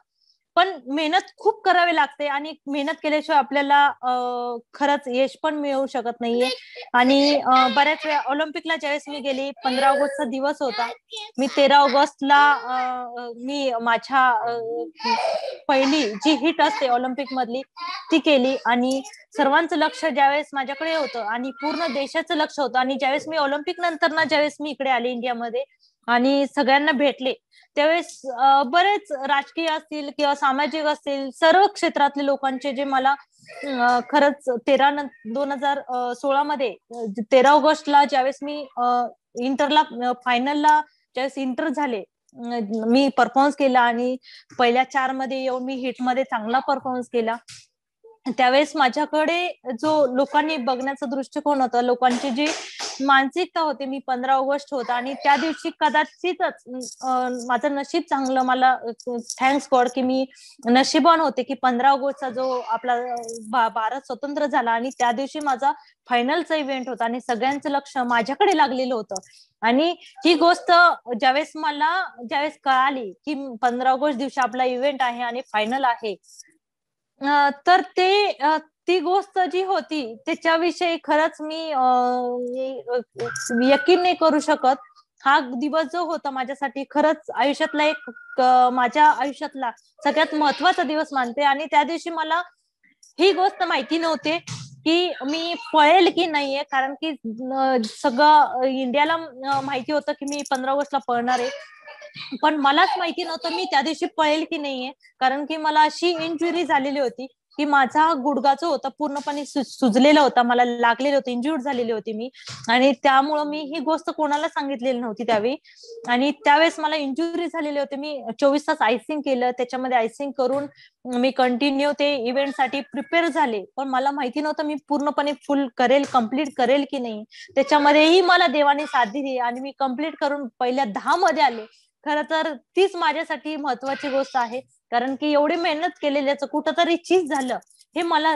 पण मेहनत खूप करावी लागते आणि मेहनत केल्याशिवाय आपल्याला खरंच यश पण मिळू शकत नाहीये. आणि बऱ्याच वेळा ऑलिम्पिकला ज्यावेळेस मी गेली, 15 ऑगस्टचा दिवस होता, मी 13 ऑगस्टला मी माझ्या पहिली जी हिट असते ऑलिम्पिक मधली ती केली. आणि सर्वांचं लक्ष ज्यावेळेस माझ्याकडे होतं आणि पूर्ण देशाचं लक्ष होतं, आणि ज्यावेळेस मी ऑलिम्पिक नंतर ना ज्यावेळेस मी इकडे आले इंडियामध्ये आणि सगळ्यांना भेटले, त्यावेळेस बरेच राजकीय असतील किंवा सामाजिक असतील, सर्व क्षेत्रातले लोकांचे जे मला खरंच 2016 मध्ये 13 ऑगस्टला ज्यावेळेस मी इंटरला फायनलला ज्यावेळेस इंटर झाले, मी परफॉर्मन्स केला आणि पहिल्या 4 मध्ये येऊन मी हिट मध्ये चांगला परफॉर्मन्स केला. त्यावेळेस माझ्याकडे जो लोकांनी बघण्याचा दृष्टिकोन होता, लोकांची जी मानसिकता होती, मी 15 ऑगस्ट होता आणि त्या दिवशी कदाचितच माझं नशीब चांगलं, मला थँक्स गॉड की मी नशिबान होते की 15 ऑगस्टचा जो आपला भारत स्वतंत्र झाला आणि त्या दिवशी माझा फायनलचा इव्हेंट होता आणि सगळ्यांचं लक्ष माझ्याकडे लागलेलं होतं. आणि ही गोष्ट ज्यावेळेस कळाली की 15 ऑगस्ट दिवशी आपला इव्हेंट आहे आणि फायनल आहे, तर ती गोष्ट जी होती त्याच्याविषयी खरंच मी यकीन नाही करू शकत. हा दिवस जो होता माझ्यासाठी खरंच आयुष्यातला माझ्या आयुष्यातला सगळ्यात महत्वाचा दिवस मानते. आणि त्या दिवशी मला ही गोष्ट माहिती नव्हते की मी पळेल की नाहीये, कारण की सगळं इंडियाला माहिती होतं की मी 15 ऑगस्टला पळणार आहे, पण मलाच माहिती नव्हतं मी त्या दिवशी पळेल की नाहीये. कारण की मला अशी इंजुरी झालेली होती की माझा गुडघा जो होता पूर्णपणे सुजलेला होता, मला लागलेलं होतं, इंज्युर्ड झालेली होती मी. आणि त्यामुळं मी ही गोष्ट कोणाला सांगितलेली नव्हती त्यावेळी. आणि त्यावेळेस मला इंजुरी झालेली होती. मी 24 तास आयसिंग केलं, त्याच्यामध्ये आयसिंग करून मी कंटिन्यू ते इव्हेंटसाठी प्रिपेअर झाले, पण मला माहिती नव्हतं मी पूर्णपणे फुल करेल, कम्प्लीट करेल की नाही. त्याच्यामध्येही मला देवाने साथ दिली आणि मी कम्प्लीट करून पहिल्या 10 मध्ये आले. खरं तर तीच माझ्यासाठी महत्वाची गोष्ट आहे, कारण की एवढी मेहनत केलेल्याचं कुठंतरी चीज झालं हे मला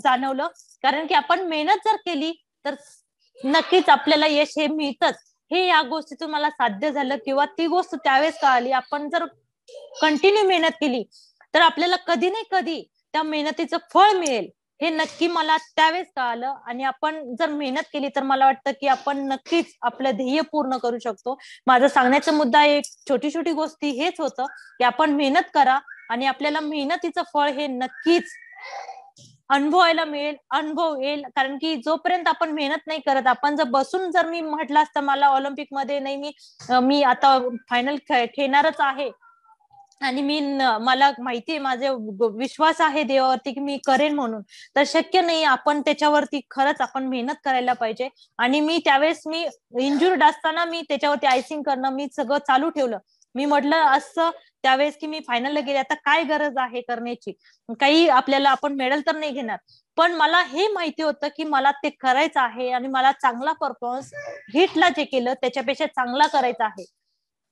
जाणवलं. कारण की आपण मेहनत जर केली तर नक्कीच आपल्याला यश हे मिळतच, हे या गोष्टीतून मला साध्य झालं. किंवा ती गोष्ट त्यावेळेस कळाली, आपण जर कंटिन्यू मेहनत केली तर आपल्याला कधी नाही कधी त्या मेहनतीचं फळ मिळेल, हे नक्की मला त्यावेळेस कळालं. आणि आपण जर मेहनत केली तर मला वाटतं की आपण नक्कीच आपलं ध्येय पूर्ण करू शकतो. माझा सांगण्याचा मुद्दा एक छोटी छोटी गोष्टी हेच होतं की आपण मेहनत करा आणि आपल्याला मेहनतीचं फळ हे नक्कीच अनुभवायला मिळेल, अनुभव येईल. कारण की जोपर्यंत आपण मेहनत नाही करत, आपण जर बसून जर मी म्हटलं असतं मला ऑलिम्पिक मध्ये नाही मी आता फायनल खेळणारच आहे आणि मला माहितीये, माझे विश्वास आहे देवावरती की मी करेन म्हणून. तर शक्य नाही, आपण त्याच्यावरती खरंच आपण मेहनत करायला पाहिजे. आणि मी त्यावेळेस मी इंजुर्ड असताना मी त्याच्यावरती आयसिंग करणं मी सगळं चालू ठेवलं. मी म्हटलं असं त्यावेळेस की मी फायनलला गेले, आता काय गरज आहे करण्याची, काही आपल्याला आपण मेडल तर नाही घेणार. पण मला हे माहिती होतं की मला ते करायचं आहे आणि मला चांगला परफॉर्मन्स हिटला जे केलं त्याच्यापेक्षा चांगला करायचा आहे.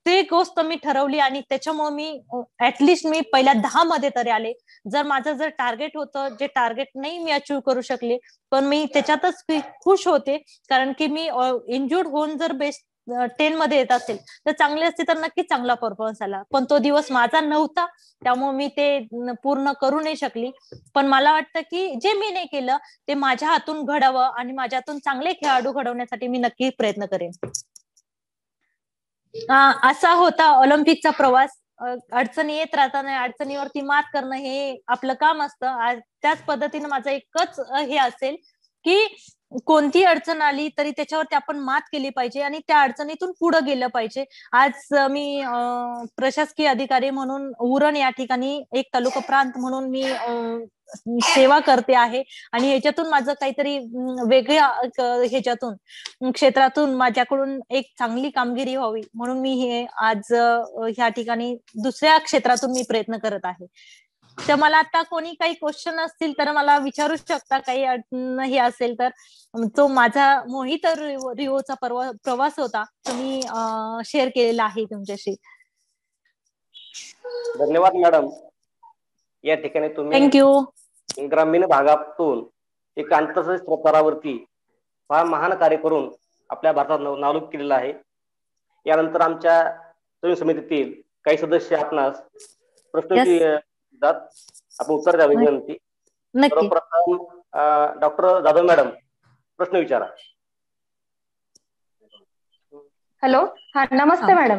ते गोष्ट मी ठरवली आणि त्याच्यामुळे मी ऍटलिस्ट मी पहिल्या 10 मध्ये तरी आले. जर माझं जर टार्गेट होतं, जे टार्गेट नाही मी अचीव करू शकले, पण मी त्याच्यातच खुश होते. कारण की मी इंजुर्ड होऊन जर बेस्ट 10 मध्ये येत असेल तर चांगले असते, तर नक्कीच चांगला परफॉर्मन्स आला. पण तो दिवस माझा नव्हता, त्यामुळे मी ते पूर्ण करू नाही शकली. पण मला वाटतं की जे मी नाही केलं ते माझ्या हातून घडावं आणि माझ्या हातून चांगले खेळाडू घडवण्यासाठी मी नक्की प्रयत्न करेन. असा होता ऑलिम्पिकचा प्रवास. अडचणी येत राहताना अडचणीवरती मात करणं हे आपलं काम असतं. त्याच पद्धतीने माझं एकच हे असेल की कोणती अडचण आली तरी त्याच्यावरती आपण मात केली पाहिजे आणि त्या अडचणीतून पुढे गेलं पाहिजे. आज मी प्रशासकीय अधिकारी म्हणून उरण या ठिकाणी एक तालुका प्रांत म्हणून मी सेवा करते आहे. आणि ह्याच्यातून माझं काहीतरी वेगळ्या ह्याच्यातून क्षेत्रातून माझ्याकडून एक चांगली कामगिरी व्हावी म्हणून मी हे आज ह्या ठिकाणी दुसऱ्या क्षेत्रातून मी प्रयत्न करत आहे. तर मला आता कोणी काही क्वेश्चन असतील तर मला विचारू शकता, काही हे असेल तर. तो माझा मोहित रिओचा प्रवास होता, तो मी शेअर केलेला आहे तुमच्याशी. धन्यवाद मॅडम. या ठिकाणी तुम्ही थँक्यू. ग्रामीण भागातून एक आंतरराष्ट्रीय स्तरावरती फार महान कार्य करून आपल्या भारतात नावलौकिक केलेलं आहे. यानंतर आमच्या तरुण समितीतील काही सदस्य आपणास प्रश्न देतात, आपण उत्तर द्यावे विनंती. सर्वप्रथम डॉक्टर जाधव मॅडम, प्रश्न विचारा. हॅलो, हा नमस्ते मॅडम.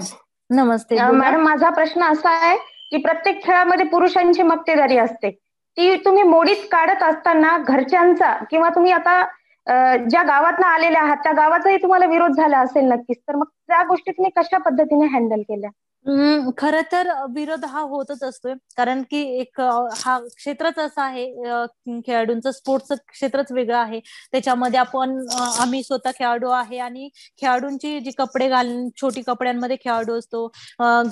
नमस्ते मॅडम, माझा प्रश्न असा आहे की प्रत्येक खेळामध्ये पुरुषांची मक्तेदारी असते, ती तुम्ही मोडीत काढत असताना घरच्यांचा किंवा तुम्ही आता ज्या गावातनं आलेल्या आहात त्या गावाचाही तुम्हाला विरोध झाला असेल नक्कीच, तर मग त्या गोष्टी तुम्ही कशा पद्धतीने हँडल केल्या? खरं तर विरोध हा होतच असतोय, कारण की एक हा क्षेत्रच असं आहे, खेळाडूंचं स्पोर्ट्सचं क्षेत्रच वेगळं आहे. त्याच्यामध्ये आम्ही स्वतः खेळाडू आहे आणि खेळाडूंची जी कपडे छोटी कपड्यांमध्ये खेळाडू असतो.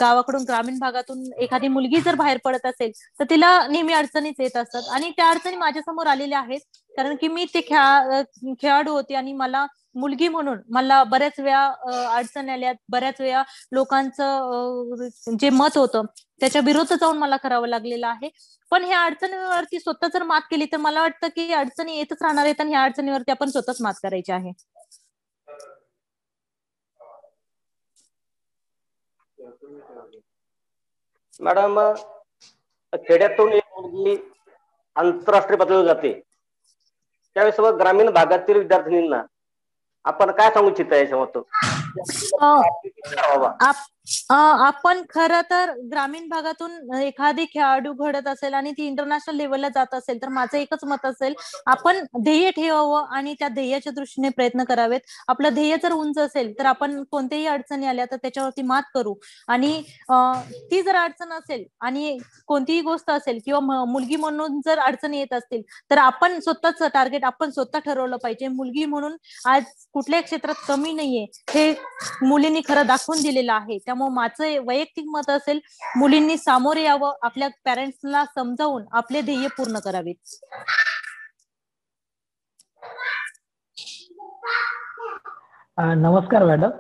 गावाकडून ग्रामीण भागातून एखादी मुलगी जर बाहेर पडत असेल तर तिला नेहमी अडचणीच येत असतात आणि त्या अडचणी माझ्यासमोर आलेल्या आहेत. कारण की मी ते खेळाडू होते आणि मला मुलगी म्हणून मला बऱ्याच वेळा अडचणी आल्या, बऱ्याच वेळा लोकांचं जे मत होतं त्याच्या विरुद्ध जाऊन मला करावं लागलेलं आहे. पण ह्या अडचणीवरती स्वतः जर मात केली तर मला वाटतं की अडचणी येतच राहणार आहेत आणि ह्या अडचणीवरती आपण स्वतःच मात करायची आहे. मॅडम, खेड्यातून एक मुलगी आंतरराष्ट्रीय पातळीवर जाते, त्यावेळेस सगळं ग्रामीण भागातील विद्यार्थिनींना आपण काय सांगू इच्छिता याच्यामध्ये? आपण खरं तर ग्रामीण भागातून एखादी खेळाडू घडत असेल आणि ती इंटरनॅशनल लेवलला जात असेल तर माझं एकच मत असेल, आपण ध्येय ठेवावं आणि त्या ध्येयाच्या दृष्टीने प्रयत्न करावेत. आपलं ध्येय जर उंच असेल तर आपण कोणत्याही अडचणी आल्या तर त्याच्यावरती मात करू. आणि ती जर अडचण असेल आणि कोणतीही गोष्ट असेल किंवा मुलगी म्हणून जर अडचणी येत असतील तर आपण स्वतःच टार्गेट आपण स्वतः ठरवलं पाहिजे. मुलगी म्हणून आज कुठल्याही क्षेत्रात कमी नाहीये हे मुलींनी खरं दाखवून दिलेलं आहे. त्यामुळे माझं वैयक्तिक मत असेल, मुलींनी सामोरे यावं, आपल्या पॅरेंट्सला समजावून आपले ध्येय पूर्ण करावेत. नमस्कार मॅडम.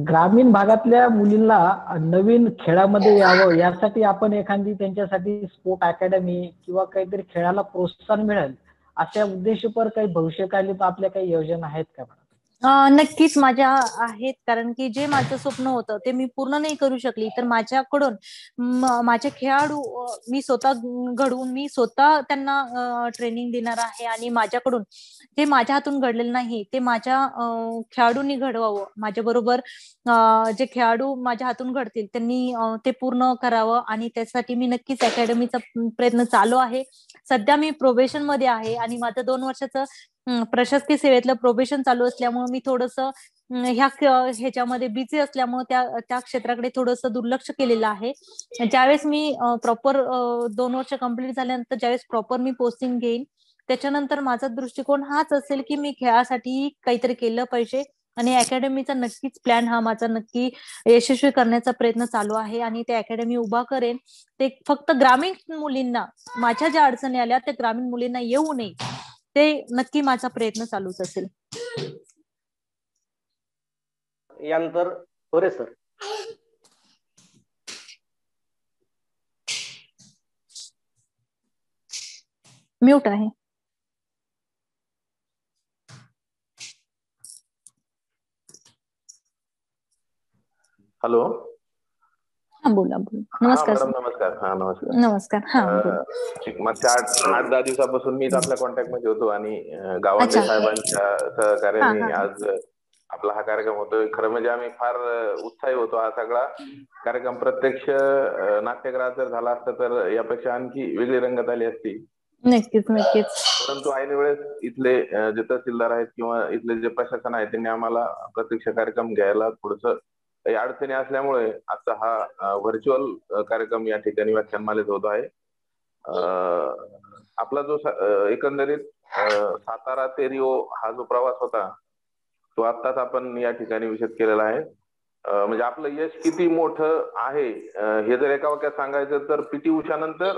ग्रामीण भागातल्या मुलींना नवीन खेळामध्ये यावं यासाठी आपण एखादी त्यांच्यासाठी स्पोर्ट अकॅडमी किंवा काहीतरी खेळाला प्रोत्साहन मिळेल अशा उद्देशपर काही भविष्यकालीन आपल्या काही योजना आहेत का मॅडम? नक्कीच माझ्या आहेत, कारण की जे माझं स्वप्न होतं ते मी पूर्ण नाही करू शकली तर माझ्याकडून माझे खेळाडू मी स्वतः घडवून मी स्वतः त्यांना ट्रेनिंग देणार आहे आणि माझ्याकडून जे माझ्या हातून घडलेलं नाही ते माझ्या खेळाडूंनी घडवावं. माझ्या बरोबर जे खेळाडू माझ्या हातून घडतील त्यांनी ते पूर्ण करावं आणि त्यासाठी मी नक्कीच अकॅडमीचा प्रयत्न चालू आहे. सध्या मी प्रोबेशन मध्ये आहे आणि माझं 2 वर्षाचं प्रशासकीय सेवेतलं प्रोबेशन चालू असल्यामुळे मी थोडंसं ह्याच्यामध्ये बिझी असल्यामुळे त्या क्षेत्राकडे थोडंसं दुर्लक्ष केलेलं आहे. ज्यावेळेस मी प्रॉपर 2 वर्ष कंप्लीट झाल्यानंतर ज्यावेळेस प्रॉपर मी पोस्टिंग घेईन, त्याच्यानंतर माझा दृष्टिकोन हाच असेल की मी खेळासाठी काहीतरी केलं पाहिजे आणि अकॅडमीचा नक्कीच प्लॅन हा माझा नक्की यशस्वी करण्याचा प्रयत्न चालू आहे आणि ते अकॅडमी उभा करेन. ते फक्त ग्रामीण मुलींना, माझ्या ज्या अडचणी आल्या त्या ग्रामीण मुलींना येऊ नये, ते नक्की माझा प्रयत्न चालूच असेल. यानंतर होरे सर. म्यूट आहे. हॅलो. हा बोला. नमस्कार मॅडम सर. नमस्कार. हा नमस्कार. नमस्कार. हा मागच्या 8-10 दिवसापासून मीच आपल्या कॉन्टॅक्ट मध्ये होतो आणि गावंडे साहेबांच्या सहकार्याने आज आपला हा कार्यक्रम होतोय. खरं म्हणजे आम्ही फार उत्साही होतो. हा सगळा कार्यक्रम प्रत्यक्ष नाट्यगृहात जर झाला असता तर यापेक्षा आणखी वेगळी रंगत आली असती. नक्कीच. परंतु ऐन वेळेस इथले जे तहसीलदार आहेत किंवा इथले जे प्रशासन आहे त्यांनी आम्हाला प्रत्यक्ष कार्यक्रम घ्यायला थोडंसं काही अडचणी असल्यामुळे आता हा व्हर्च्युअल कार्यक्रम या ठिकाणी व्याख्यानमालेत होत आहे. आपला जो एकंदरीत सातारा ते रिओ हा जो प्रवास होता तो आत्ताच आपण या ठिकाणी विशद केलेला आहे. म्हणजे आपलं यश किती मोठं आहे हे जर एका वाक्यात सांगायचं तर पीटी उषा नंतर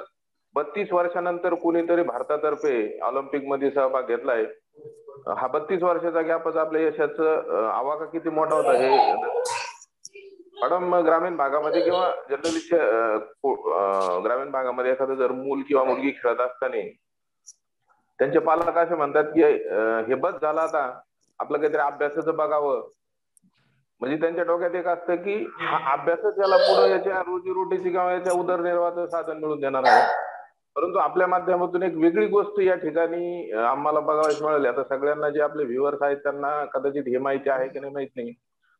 32 वर्षानंतर कोणीतरी भारतातर्फे ऑलिम्पिक मध्ये सहभाग घेतलाय. हा 32 वर्षाचा गॅपच आपल्या यशाचं आवाका किती मोठा होता हे. मॅडम, ग्रामीण भागामध्ये किंवा जनरली ग्रामीण भागामध्ये एखादं जर मूल किंवा मुलगी खेळत असताना त्यांचे पालक असे म्हणतात की हे बस झालं आता, आपलं काहीतरी अभ्यासाचं बघावं. म्हणजे त्यांच्या डोक्यात एक असतं की हा अभ्यासच याला पुढे याच्या रोजीरोटीची किंवा याच्या उदरनिर्वाहाचं साधन मिळून देणार आहे. परंतु आपल्या माध्यमातून एक वेगळी गोष्ट या ठिकाणी आम्हाला बघायला मिळाली. आता सगळ्यांना जे आपले व्ह्युअर्स आहेत त्यांना कदाचित हे माहिती आहे की नाही माहित नाही,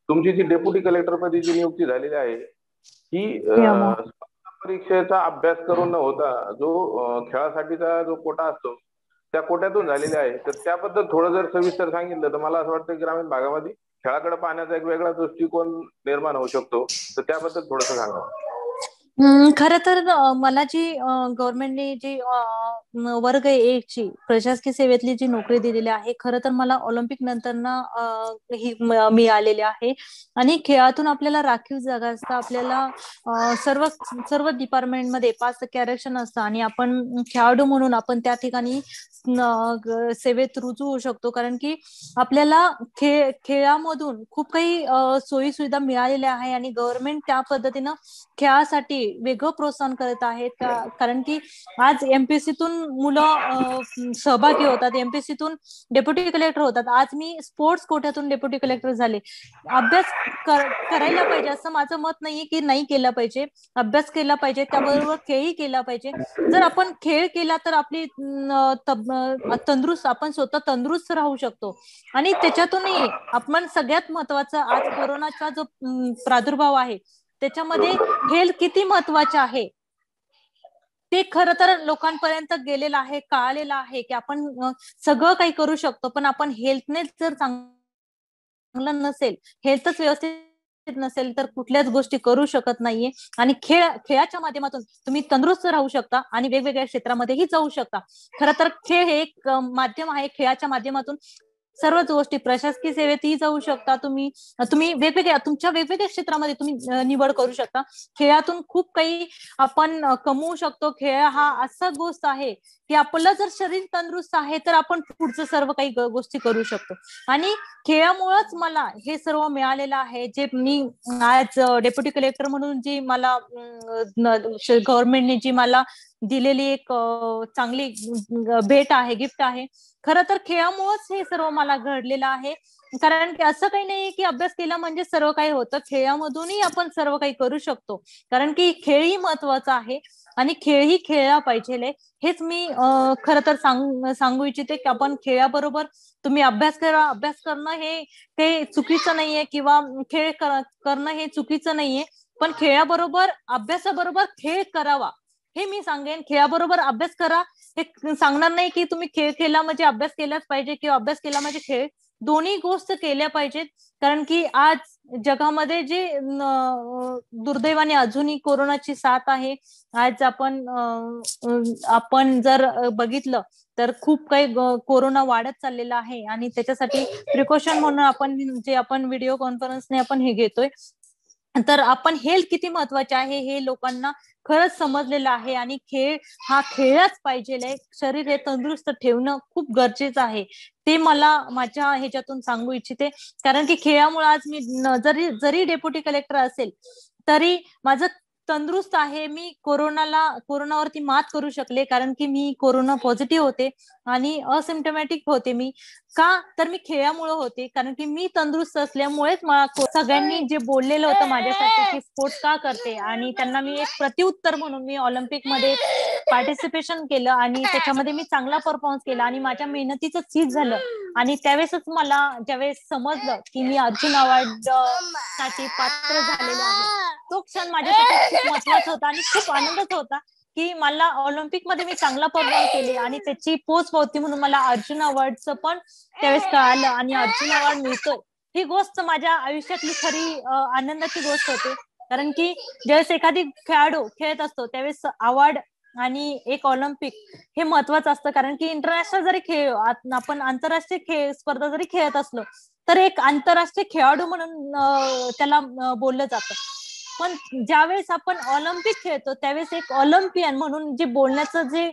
तुमची जी डेप्युटी कलेक्टर पदी जी नियुक्ती झालेली आहे ही परीक्षेचा अभ्यास करून न होता जो खेळासाठीचा जो कोटा असतो त्या कोट्यातून झालेली आहे. तर त्याबद्दल थोडं जर सविस्तर सांगितलं तर मला असं वाटतं की ग्रामीण भागामध्ये खेळाकडे पाहण्याचा एक वेगळा दृष्टिकोन निर्माण होऊ शकतो. तर त्याबद्दल थोडंसं सांगा. खरं तर मला जी गव्हर्नमेंटने जी वर्ग 1 ची प्रशासकीय सेवेतली जी नोकरी दिलेली आहे, खरं तर मला ऑलिम्पिक नंतर ना ही मिळालेली आहे. आणि खेळातून आपल्याला राखीव जागा असतात. आपल्याला सर्व डिपार्टमेंटमध्ये 5% आरक्षण असतं आणि आपण खेळाडू म्हणून आपण त्या ठिकाणी सेवेत रुजू होऊ शकतो. कारण की आपल्याला खेळामधून खूप काही सोयी सुविधा मिळालेल्या आहे आणि गव्हर्नमेंट त्या पद्धतीनं खेळासाठी वेगळं प्रोत्साहन करत आहेत. कारण की आज एमपीएससीतून मुलं सहभागी होतात, एमपीएससीतून डेप्युटी कलेक्टर होतात. आज मी स्पोर्ट्स कोट्यातून डेप्युटी कलेक्टर झाले. अभ्यास करायला पाहिजे असं माझं मत नाहीये की नाही केला पाहिजे. अभ्यास केला पाहिजे, त्याबरोबर खेळही केला पाहिजे. जर आपण खेळ केला तर आपली तंदुरुस्त, आपण स्वतः तंदुरुस्त राहू शकतो. आणि त्याच्यातूनही आपण सगळ्यात महत्वाचं, आज कोरोनाचा जो प्रादुर्भाव आहे त्याच्यामध्ये हेल्थ किती महत्वाचे आहे ते खरं तर लोकांपर्यंत गेलेलं आहे, कळालेलं आहे की आपण सगळं काही करू शकतो. पण आपण हेल्थने जर चांगलं नसेल, हेल्थच व्यवस्थित नसेल तर कुठल्याच गोष्टी करू शकत नाहीये. आणि खेळाच्या माध्यमातून तुम्ही तंदुरुस्त राहू शकता आणि वेगवेगळ्या क्षेत्रामध्येही जाऊ शकता. खरं तर खेळ हे एक माध्यम आहे. खेळाच्या माध्यमातून सर्वच गोष्टी, प्रशासकीय सेवेतही जाऊ शकता तुम्ही तुमच्या वेगवेगळ्या क्षेत्रामध्ये तुम्ही निवड करू शकता. खेळातून खूप काही आपण कमवू शकतो. खेळ हा असा गोष्ट आहे की आपलं जर शरीर तंदुरुस्त आहे तर आपण पुढचं सर्व काही गोष्टी करू शकतो. आणि खेळामुळेच मला हे सर्व मिळालेलं आहे. जे मी आज डेप्युटी कलेक्टर म्हणून जी मला गव्हर्नमेंटने जी मला दिलेली एक चांगली भेट आहे, गिफ्ट आहे. खरं तर खेळामुळेच हे सर्व मला घडलेलं आहे. कारण की असं काही नाही की अभ्यास केला म्हणजे सर्व काही होतं. खेळामधूनही आपण सर्व काही करू शकतो. कारण की खेळही महत्वाचा आहे आणि खेळही खेळला पाहिजे. हेच मी खरं तर सांगू इच्छिते की आपण खेळाबरोबर तुम्ही अभ्यास करा. अभ्यास करणं हे चुकीचं नाहीये किंवा खेळ करणं हे चुकीचं नाहीये. पण खेळाबरोबर, अभ्यासाबरोबर खेळ करावा हे मी सांगेन. खेळाबरोबर अभ्यास करा हे सांगणार नाही की तुम्ही खेळ केला म्हणजे अभ्यास केलाच पाहिजे किंवा अभ्यास केला म्हणजे खेळ दोन्ही गोष्ट केल्या पाहिजेत. कारण की आज जगामध्ये जे दुर्दैवाने अजूनही कोरोनाची साथ आहे. आज आपण जर बघितलं तर खूप काही कोरोना वाढत चाललेला आहे आणि त्याच्यासाठी प्रिकॉशन म्हणून आपण व्हिडिओ कॉन्फरन्सने आपण हे घेतोय. तर आपण हेल्थ किती महत्वाचे आहे हे लोकांना खरंच समजलेलं आहे आणि खेळ हा खेळलाच पाहिजे. शरीर हे तंदुरुस्त ठेवणं खूप गरजेचं आहे. ते मला माझ्या ह्याच्यातून सांगू इच्छिते. कारण की खेळामुळे आज मी जरी डेप्युटी कलेक्टर असेल तरी माझं तंदुरुस्त आहे. मी कोरोनावरती मात करू शकले कारण की मी कोरोना पॉझिटिव्ह होते आणि असिम्प्टोमॅटिक होते. मी का तर मी खेळामुळे होते. कारण की मी तंदुरुस्त असल्यामुळेच मला सगळ्यांनी जे बोललेलं होतं माझ्यासाठी की स्पोर्ट्स का करते आणि त्यांना मी एक प्रत्युत्तर म्हणून मी ऑलिम्पिक मध्ये पार्टिसिपेशन केलं आणि त्याच्यामध्ये मी चांगला परफॉर्मन्स केला आणि माझ्या मेहनतीचं चीज झालं. आणि त्यावेळेसच मला ज्यावेळेस समजलं की मी अर्जुन अवॉर्ड साठी पात्र झालेले आहे तो क्षण माझ्यासाठी खूप महत्वाचा होता आणि खूप आनंदाचा होता की मला ऑलिम्पिक मध्ये मी चांगला परफॉर्म केले आणि त्याची पोचपावती म्हणून मला अर्जुन अवॉर्डचं पण त्यावेळेस कळालं आणि अर्जुन अवॉर्ड मिळतोय ही गोष्ट माझ्या आयुष्यातली खरी आनंदाची गोष्ट होती. कारण की ज्यावेळेस एखादी खेळाडू खेळत असतो त्यावेळेस अवॉर्ड आणि एक ऑलिम्पिक हे महत्वाचं असतं. कारण की इंटरनॅशनल जरी आपण आंतरराष्ट्रीय खेळ स्पर्धा जरी खेळत असलो तर एक आंतरराष्ट्रीय खेळाडू म्हणून त्याला बोललं जातं. पण ज्यावेळेस आपण ऑलिम्पिक खेळतो त्यावेळेस एक ऑलिम्पियन म्हणून जे बोलण्याचं जे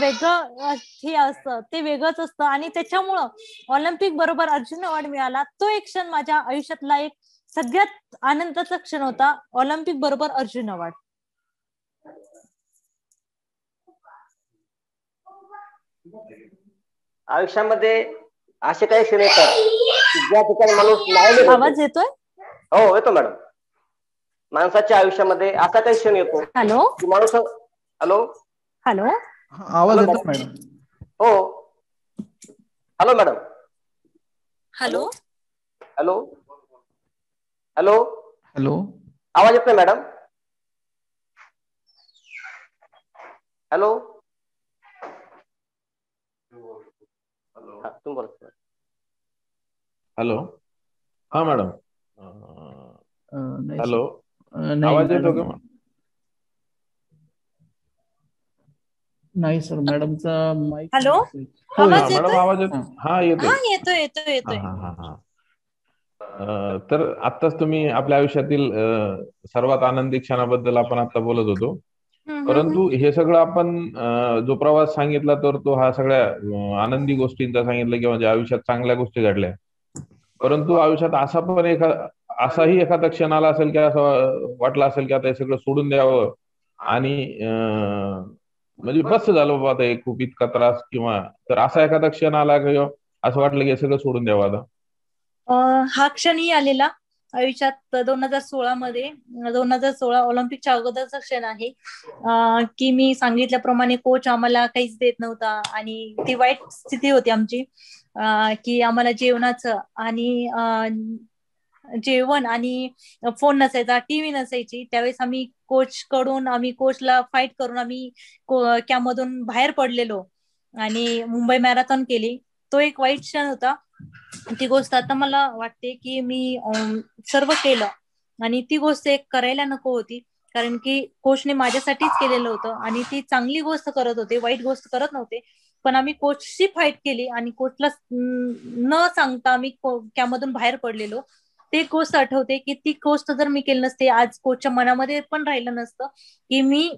वेगळं हे असतं ते वेगळंच असतं आणि त्याच्यामुळं ऑलिम्पिक बरोबर अर्जुन अवॉर्ड मिळाला तो एक क्षण माझ्या आयुष्यातला एक सगळ्यात आनंदाचा क्षण होता. ऑलिम्पिक बरोबर अर्जुन अवॉर्ड. आयुष्यामध्ये असे काही क्षण येतात ज्या ठिकाणी माणूस आवाज येतोय? हो येतो मॅडम. माणसाच्या आयुष्यामध्ये असा काही क्षण येतो हॅलो की माणूस हॅलो हॅलो आवाज येतो मॅडम? हो hello madam. Hello hello hello hello आवाज येतोय मॅडम? हॅलो तुम्ही बोला. हॅलो हा मॅडम. हॅलो आवाज येतो का? नाही सर मॅडमचा माईक. हॅलो मॅडम आवाज येतो? हा येतोय. तर आत्ताच तुम्ही आपल्या आयुष्यातील सर्वात आनंदी क्षणाबद्दल आपण आता बोलत होतो. परंतु हे सगळं आपण जो प्रवास सांगितला तर तो हा सगळ्या आनंदी गोष्टींचा सांगितला किंवा ज्या आयुष्यात चांगल्या गोष्टी घडल्या. परंतु आयुष्यात असाही एखादा क्षण आला असेल की असं वाटलं असेल की आता हे सगळं सोडून द्यावं आणि म्हणजे बस झालं बाबा आता खूप इतका त्रास किंवा तर असा एखादा क्षण आला किंवा असं वाटलं की हे सगळं सोडून द्यावं आता? हा क्षणही आलेला आयुष्यात 2016 ऑलिम्पिकच्या अगोदरचा क्षण आहे की मी सांगितल्याप्रमाणे कोच आम्हाला काहीच देत नव्हता आणि ती वाईट स्थिती होती आमची की आम्हाला जेवणाचं आणि जेवण आणि फोन नसायचा, टीव्ही नसायची. त्यावेळेस आम्ही कोचला फाईट करून आम्ही त्यामधून बाहेर पडलेलो आणि मुंबई मॅरेथॉन केली. तो एक वाईट क्षण होता. ती गोष्ट आता मला वाटते की मी सर्व केलं आणि ती गोष्ट एक करायला नको होती. कारण की कोचने माझ्यासाठीच केलेलं होतं आणि ती चांगली गोष्ट करत होते, वाईट गोष्ट करत नव्हते. पण आम्ही कोचशी फाईट केली आणि कोचला न सांगता आम्ही त्यामधून बाहेर पडलेलो. ते गोष्ट आठवते की ती गोष्ट जर मी केली नसते आज कोचच्या मनामध्ये पण राहिलं नसतं की मी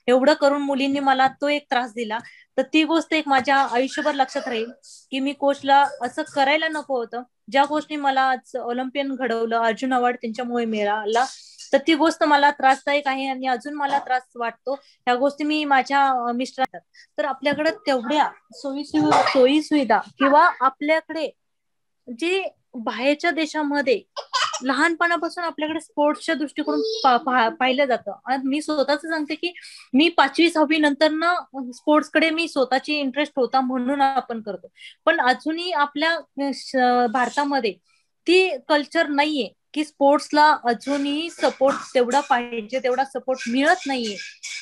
एवढं करून मुलींनी मला तो एक त्रास दिला. तर ती गोष्ट एक माझ्या आयुष्यभर लक्षात राहील की मी कोचला असं करायला नको होतं. ज्या गोष्टी मला आज ऑलिम्पियन घडवलं, अर्जुन अवॉर्ड त्यांच्यामुळे मिळाला, तर ती गोष्ट मला त्रासदायक आहे आणि अजून मला त्रास वाटतो. ह्या गोष्टी मी माझ्या मिस्टरांना तर आपल्याकडे तेवढ्या सोयी सुविधा किंवा आपल्याकडे जे बाहेरच्या देशामध्ये लहानपणापासून आपल्याकडे स्पोर्ट्सच्या दृष्टिकोन पाहिलं जातं. मी स्वतःच सांगते की मी 5वी-6वी नंतर ना स्पोर्ट्सकडे मी स्वतःची इंटरेस्ट होता म्हणून आपण करतो. पण अजूनही आपल्या भारतामध्ये ती कल्चर नाहीये की स्पोर्ट्सला अजूनही सपोर्ट तेवढा पाहिजे तेवढा सपोर्ट मिळत नाहीये.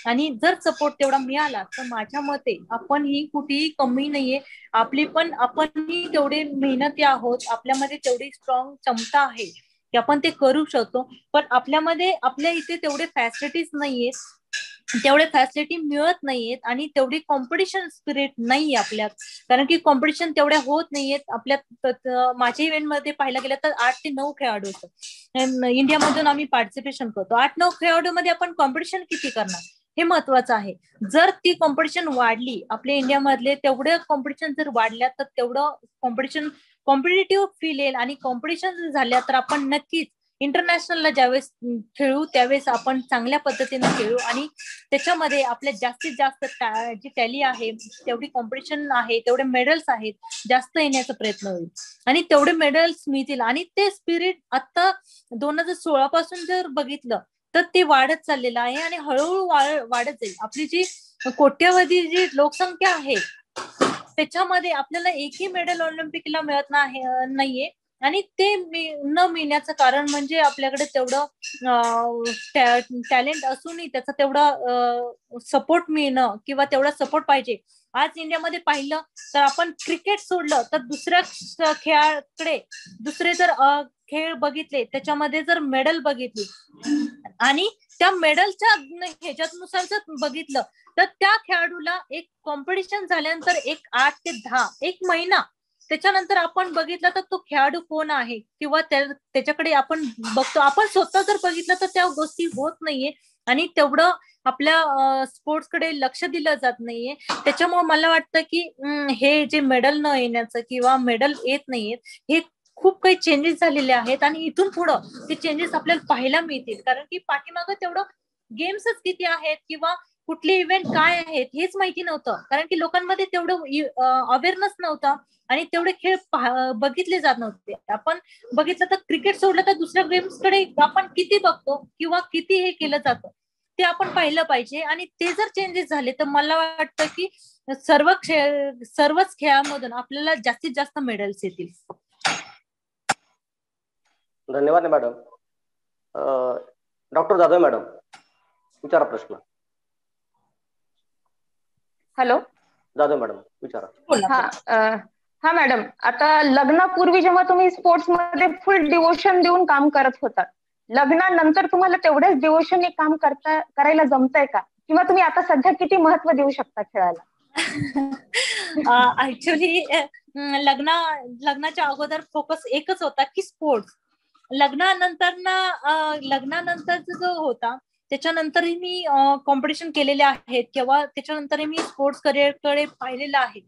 आणि जर सपोर्ट तेवढा मिळाला तर माझ्या मते आपण ही कुठेही कमी नाहीये. आपणही तेवढे मेहनती आहोत, आपल्यामध्ये तेवढी स्ट्रॉंग क्षमता आहे की आपण ते करू शकतो. पण आपल्या इथे तेवढे फॅसिलिटीज नाहीयेत, तेवढे फॅसिलिटी मिळत नाहीयेत आणि तेवढी कॉम्पिटिशन स्पिरिट नाही आपल्यात. कारण की कॉम्पिटिशन तेवढ्या होत नाहीयेत आपल्यात. माझ्या इव्हेंट मध्ये पाहायला गेलं तर 8 ते 9 खेळाडू असतात इंडियामधून आम्ही पार्टिसिपेशन करतो. 8-9 खेळाडू मध्ये आपण कॉम्पिटिशन किती करणार हे महत्वाचं आहे. जर ती कॉम्पिटिशन वाढली, आपल्या इंडियामधले तेवढं कॉम्पिटिशन जर वाढल्या तर तेवढं कॉम्पिटिटिव्ह फील येईल. आणि कॉम्पिटिशन झाल्या तर आपण नक्कीच इंटरनॅशनलला ज्यावेळेस खेळू त्यावेळेस आपण चांगल्या पद्धतीने खेळू आणि त्याच्यामध्ये आपल्या जास्तीत जास्त जी टॅली आहे, तेवढी कॉम्पिटिशन आहे, तेवढे मेडल्स आहेत, जास्त येण्याचा प्रयत्न होईल आणि तेवढे मेडल्स मिळतील. आणि ते स्पिरिट आता 2016 पासून जर बघितलं तर ते वाढत चाललेलं आहे आणि हळूहळू वाढत जाईल. आपली जी कोट्यवधी जी लोकसंख्या आहे त्याच्यामध्ये आपल्याला एकही मेडल ऑलिम्पिकला मिळत नाहीये. आणि ते न मिळण्याचं कारण म्हणजे आपल्याकडे तेवढं टॅलेंट असूनही त्याचा तेवढा सपोर्ट मिळणं किंवा तेवढा सपोर्ट पाहिजे. आज इंडियामध्ये पाहिलं तर आपण क्रिकेट सोडलं तर दुसऱ्या खेळाकडे दुसरे जर खेळ बघितले त्याच्यामध्ये जर मेडल बघितली आणि त्या मेडलच्या ह्याच्यानुसार जर बघितलं तर त्या खेळाडूला एक कॉम्पिटिशन झाल्यानंतर 8 ते 10 एक महिना त्याच्यानंतर आपण बघितलं तर तो खेळाडू कोण आहे किंवा त्याच्याकडे आपण बघतो. आपण स्वतः जर बघितलं तर त्या गोष्टी होत नाहीये आणि तेवढं आपल्या स्पोर्ट्सकडे लक्ष दिलं जात नाहीये. त्याच्यामुळे मला वाटतं की हे जे मेडल न येण्याचं किंवा मेडल येत नाहीयेत हे खूप काही चेंजेस झालेले आहेत आणि इथून पुढं ते चेंजेस आपल्याला पाहायला मिळतील. कारण की पाठीमागं तेवढं गेम्सच किती आहेत किंवा कुठले इव्हेंट काय आहेत हेच माहिती नव्हतं. कारण की लोकांमध्ये तेवढं अवेअरनेस नव्हता आणि तेवढे खेळ बघितले जात नव्हते. आपण बघितलं तर क्रिकेट सोडलं तर दुसऱ्या गेम्सकडे आपण किती बघतो किंवा किती हे केलं जातं ते आपण पाहिलं पाहिजे. आणि ते जर चेंजेस झाले तर मला वाटतं की सर्वच खेळामधून आपल्याला जास्तीत जास्त मेडल्स येतील. धन्यवाद मॅडम. डॉक्टर जाधव मॅडम विचारा प्रश्न. हॅलो जाधव मॅडम विचारा. हा मॅडम, आता लग्नापूर्वी जेव्हा तुम्ही स्पोर्ट्स मध्ये फुल डिवोशन देऊन काम करत होता, लग्नानंतर तुम्हाला तेवढेच डिवोशनने काम करायला जमतंय का? किंवा तुम्ही आता सध्या किती महत्व देऊ शकता खेळाला? ऍक्च्युली लग्नाच्या अगोदर फोकस एकच होता की स्पोर्ट्स. लग्नानंतर जो होता त्याच्यानंतरही मी कॉम्पिटिशन केलेले आहेत किंवा त्याच्यानंतर मी स्पोर्ट्स करिअरकडे पाहिलेलं आहे.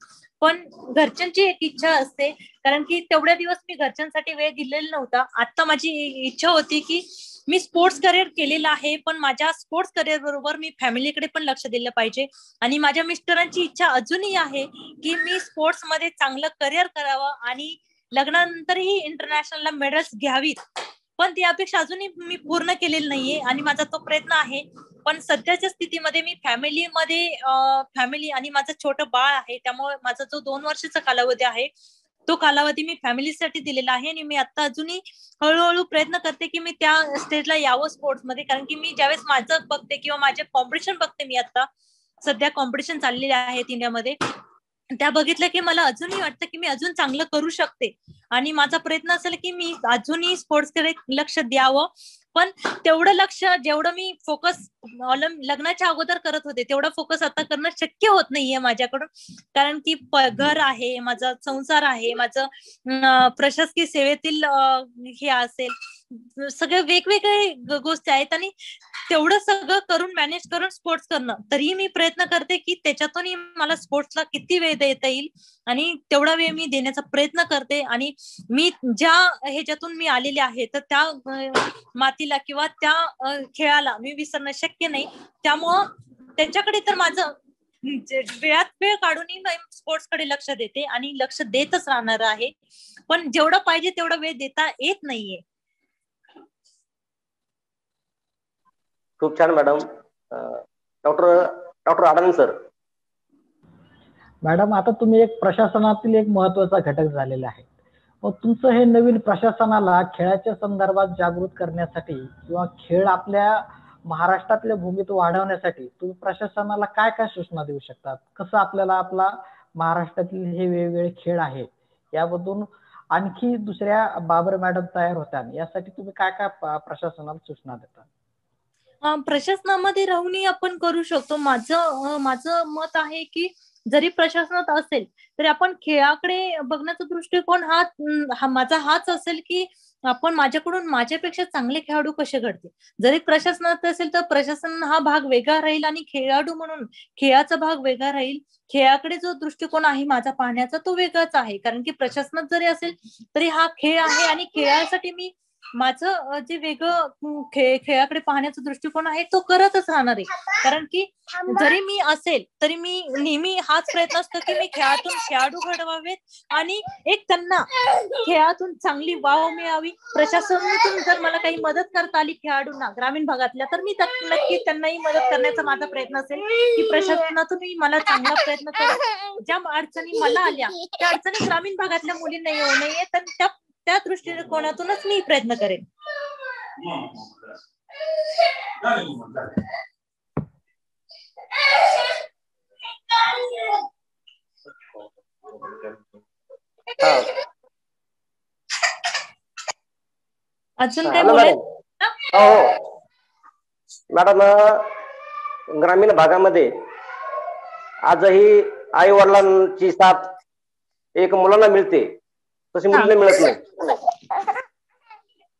पण घरच्यांची एक इच्छा असते, कारण की तेवढ्या दिवस मी घरच्यांसाठी वेळ दिलेला नव्हता. आता माझी इच्छा होती की मी स्पोर्ट्स करिअर केलेलं आहे पण माझ्या स्पोर्ट्स करिअर बरोबर मी फॅमिलीकडे पण लक्ष दिलं पाहिजे. आणि माझ्या मिस्टरांची इच्छा अजूनही आहे की मी स्पोर्ट्स मध्ये चांगलं करिअर करावं आणि लग्नानंतरही इंटरनॅशनलला मेडल्स घ्यावीत. पण ती अपेक्षा अजूनही मी पूर्ण केलेली नाहीये आणि माझा तो प्रयत्न आहे. पण सध्याच्या स्थितीमध्ये मी फॅमिली आणि माझं छोटं बाळ आहे, त्यामुळे माझा जो 2 वर्षाचा कालावधी आहे तो कालावधी मी फॅमिलीसाठी दिलेला आहे. आणि मी आता अजूनही हळूहळू प्रयत्न करते की मी त्या स्टेजला यावं स्पोर्ट्समध्ये. कारण की मी ज्यावेळेस माझं बघते किंवा माझे कॉम्पिटिशन बघते, मी आता सध्या कॉम्पिटिशन चाललेले आहेत इंडियामध्ये, त्या बघितलं की मला अजूनही वाटतं की मी अजून चांगलं करू शकते. आणि माझा प्रयत्न असेल की मी अजूनही स्पोर्ट्सकडे लक्ष द्यावं. पण तेवढं लक्ष जेवढं मी फोकस लग्नाच्या अगोदर करत होते तेवढं फोकस आता करणं शक्य होत नाहीये माझ्याकडून. कारण की घर आहे, माझा संसार आहे, माझं प्रशासकीय सेवेतील हे असेल, सगळे वेगवेगळे गोष्टी आहेत आणि तेवढं सगळं करून मॅनेज करून स्पोर्ट्स करणं. तरीही मी प्रयत्न करते की त्याच्यातूनही मला स्पोर्ट्सला किती वेळ देता येईल आणि तेवढा वेळ मी देण्याचा प्रयत्न करते. आणि मी ज्या ह्याच्यातून मी आलेले आहे तर त्या मातीला किंवा त्या खेळाला मी विसरणं शक्य नाही. त्यामुळं त्याच्याकडे तर माझं वेळात वेळ काढूनही स्पोर्ट्सकडे लक्ष देते आणि लक्ष देतच राहणार आहे. पण जेवढं पाहिजे तेवढा वेळ देता येत नाहीये. खूप छान मॅडम. डॉक्टर आनंद सर. मॅडम, आता तुम्ही एक प्रशासनातील एक महत्वाचा घटक झालेला आहे. तुमचं हे नवीन प्रशासनाला खेळाच्या संदर्भात जागृत करण्यासाठी किंवा खेळ आपल्या महाराष्ट्रातल्या भूमीत वाढवण्यासाठी तुम्ही प्रशासनाला काय काय सूचना देऊ शकतात? कसं आपल्याला आपला महाराष्ट्रातील हे वेगवेगळे खेळ आहेत याबद्दल आणखी दुसऱ्या बाबर मॅडम तयार होत्या, यासाठी तुम्ही काय काय प्रशासनाला सूचना देता? प्रशासनामध्ये राहूनही आपण करू शकतो. माझं मत आहे की जरी प्रशासनात असेल तरी आपण खेळाकडे बघण्याचा दृष्टिकोन माझा हाच असेल की आपण माझ्याकडून माझ्यापेक्षा चांगले खेळाडू कसे घडतील. जरी प्रशासनात असेल तर प्रशासन हा भाग वेगळा राहील आणि खेळाडू म्हणून खेळाचा भाग वेगळा राहील. खेळाकडे जो दृष्टिकोन आहे माझा पाहण्याचा तो वेगळाच आहे. कारण की प्रशासनात जरी असेल तरी हा खेळ आहे आणि खेळासाठी मी माझं जे वेगळं खेळाकडे पाहण्याचा दृष्टिकोन आहे तो करतच राहणार आहे. कारण की जरी मी असेल तरी मी नेहमी हाच प्रयत्न असतो की मी खेळातून खेळाडू घडवावेत आणि एक त्यांना खेळातून चांगली वाव मिळावी. प्रशासनातून जर मला काही मदत करता आली खेळाडूंना ग्रामीण भागातल्या तर मी नक्की त्यांनाही मदत करण्याचा माझा प्रयत्न असेल की प्रशासनातूनही मला चांगला प्रयत्न करून ज्या अडचणी मला आल्या त्या अडचणी ग्रामीण भागातल्या मुलींना येऊ नये तर त्या दृष्टिकोनातूनच मी प्रयत्न करेन. अजून काय बोलायचं? हो मॅडम, ग्रामीण भागामध्ये आजही आई वडिलांची साथ एक मुलांना मिळते तशी मुलींना मिळत नाही.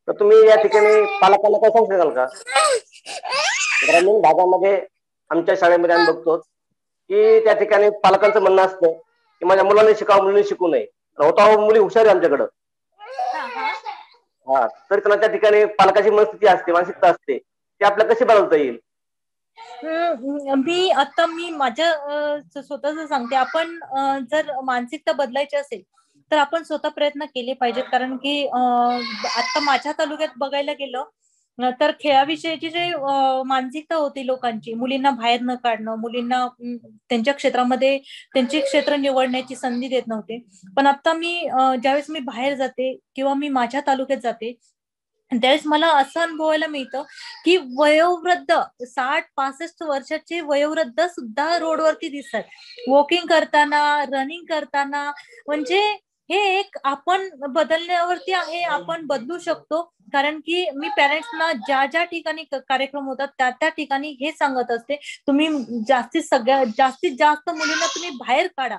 तर तुम्ही या ठिकाणी पालकांना काय सांगू शकाल का? ग्रामीण भागामध्ये आमच्या शाळेमध्ये आम्ही बघतो की त्या ठिकाणी पालकांचं म्हणणं असतं की माझ्या मुलांनी शिकावं, मुलींनी शिकू नये. होता मुली हुशार आहे आमच्याकडं, हा, तरी त्यांना त्या ठिकाणी पालकाची मनस्थिती असते, मानसिकता असते, ती आपल्याला कशी बदलता येईल? मी माझ्या स्वतःच सांगते. आपण जर मानसिकता बदलायची असेल तर आपण स्वतः प्रयत्न केले पाहिजेत. कारण की आता माझ्या तालुक्यात बघायला गेलं तर खेळाविषयीची जे मानसिकता होती लोकांची, मुलींना बाहेर न काढणं, मुलींना त्यांच्या क्षेत्रामध्ये त्यांची क्षेत्र निवडण्याची संधी देत नव्हते. पण आता ज्यावेळेस मी बाहेर जाते किंवा मी माझ्या तालुक्यात जाते त्यावेळेस मला असं अनुभवायला मिळतं की वयोवृद्ध 60-65 वर्षाचे वयोवृद्ध सुद्धा रोडवरती दिसतात, वॉकिंग करताना, रनिंग करताना. म्हणजे हे एक आपण बदलण्यावरती आहे, आपण बदलू शकतो. कारण की मी पॅरेंट्सना ज्या ठिकाणी कार्यक्रम होतात त्या ठिकाणी हे सांगत असते, तुम्ही जास्तीत जास्त मुलींना तुम्ही बाहेर काढा,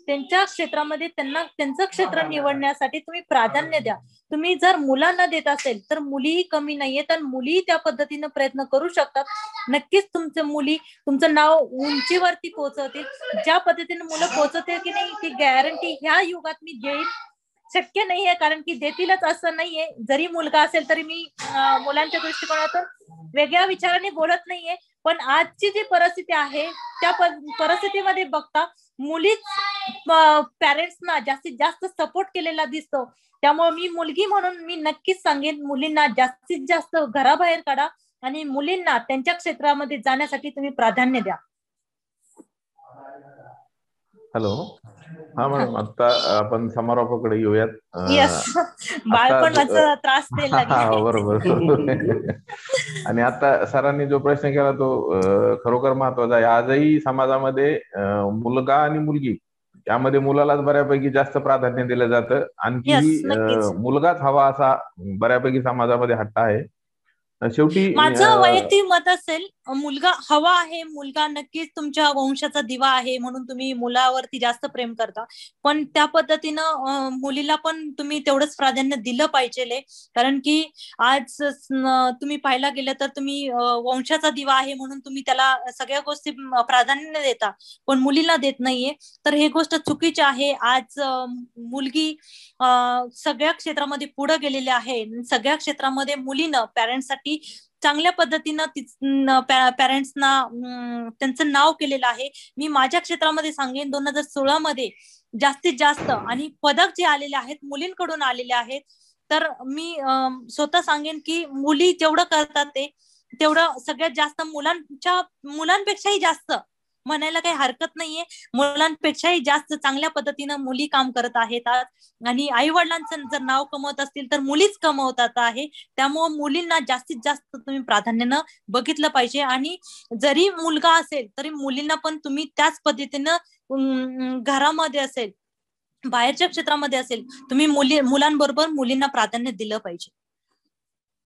त्यांच्या क्षेत्रामध्ये त्यांना त्यांचं क्षेत्र निवडण्यासाठी तुम्ही प्राधान्य द्या. तुम्ही जर मुलांना देत असेल तर मुलीही कमी नाहीये, तर मुली त्या पद्धतीने प्रयत्न करू शकतात. नक्कीच तुमचं नाव उंचीवरती पोहोचवतील. ज्या पद्धतीने मुलं पोहोचवतील की नाही ती गॅरंटी ह्या युगात मी देईल. शक्य नाहीये कारण की देतीलच असं नाहीये. जरी मुलगा असेल तरी मी मुलांच्या दृष्टिकोनातून वेगळ्या विचाराने बोलत नाहीये. पण आजची जी परिस्थिती आहे त्या परिस्थितीमध्ये बघता मुलीच पॅरेंट्सना जास्तीत जास्त सपोर्ट केलेला दिसतो. त्यामुळे मी मुलगी म्हणून मी नक्कीच सांगेन, मुलींना जास्तीत जास्त घराबाहेर काढा आणि मुलींना त्यांच्या क्षेत्रामध्ये जाण्यासाठी तुम्ही प्राधान्य द्या. हॅलो, हा मॅडम, आता आपण समारोपाकडे येऊयात. बाळपण माझा त्रास द्यायला लागले. बरोबर. आणि आता सरांनी जो प्रश्न केला तो खरोखर महत्वाचा आहे. आजही समाजामध्ये मुलगा आणि मुलगी यामध्ये मुलालाच बऱ्यापैकी जास्त प्राधान्य दिलं जातं. आणखी मुलगाच हवा असा बऱ्यापैकी समाजामध्ये हट्ट आहे. शेवटी माझं वैयक्तिक मत असेल, मुलगा हवा आहे. मुलगा नक्कीच तुमच्या वंशाचा दिवा आहे म्हणून तुम्ही मुलावरती जास्त प्रेम करता. पण त्या पद्धतीनं मुलीला पण तुम्ही तेवढंच प्राधान्य दिलं पाहिजे. कारण की आज तुम्ही पाहायला गेलं तर तुम्ही वंशाचा दिवा आहे म्हणून तुम्ही त्याला सगळ्या गोष्टी प्राधान्य देता पण मुलीला देत नाहीये. तर ही गोष्ट चुकीची आहे. आज मुलगी सगळ्या क्षेत्रामध्ये पुढे गेलेली आहे. सगळ्या क्षेत्रामध्ये मुलीनं पॅरेंट्ससाठी चांगल्या पद्धतीनं पॅरेंट्सना त्यांचं नाव केलेलं आहे. मी माझ्या क्षेत्रामध्ये सांगेन 2016 मध्ये जास्तीत जास्त आणि पदक जे आलेले आहेत मुलींकडून आलेले आहेत. तर मी स्वतः सांगेन की मुली जेवढं करतात तेवढं सगळ्यात जास्त मुलांपेक्षाही जास्त म्हणायला काही हरकत नाहीये. मुलांपेक्षाही जास्त चांगल्या पद्धतीनं मुली काम करत आहेत आज. आणि आई वडिलांचं जर नाव कमवत असतील तर मुलीच कमवतात आहे. त्यामुळे मुलींना जास्तीत जास्त तुम्ही प्राधान्यानं बघितलं पाहिजे. आणि जरी मुलगा असेल तरी मुलींना पण तुम्ही त्याच पद्धतीनं घरामध्ये असेल बाहेरच्या क्षेत्रामध्ये असेल तुम्ही मुलांबरोबर मुलींना प्राधान्य दिलं पाहिजे.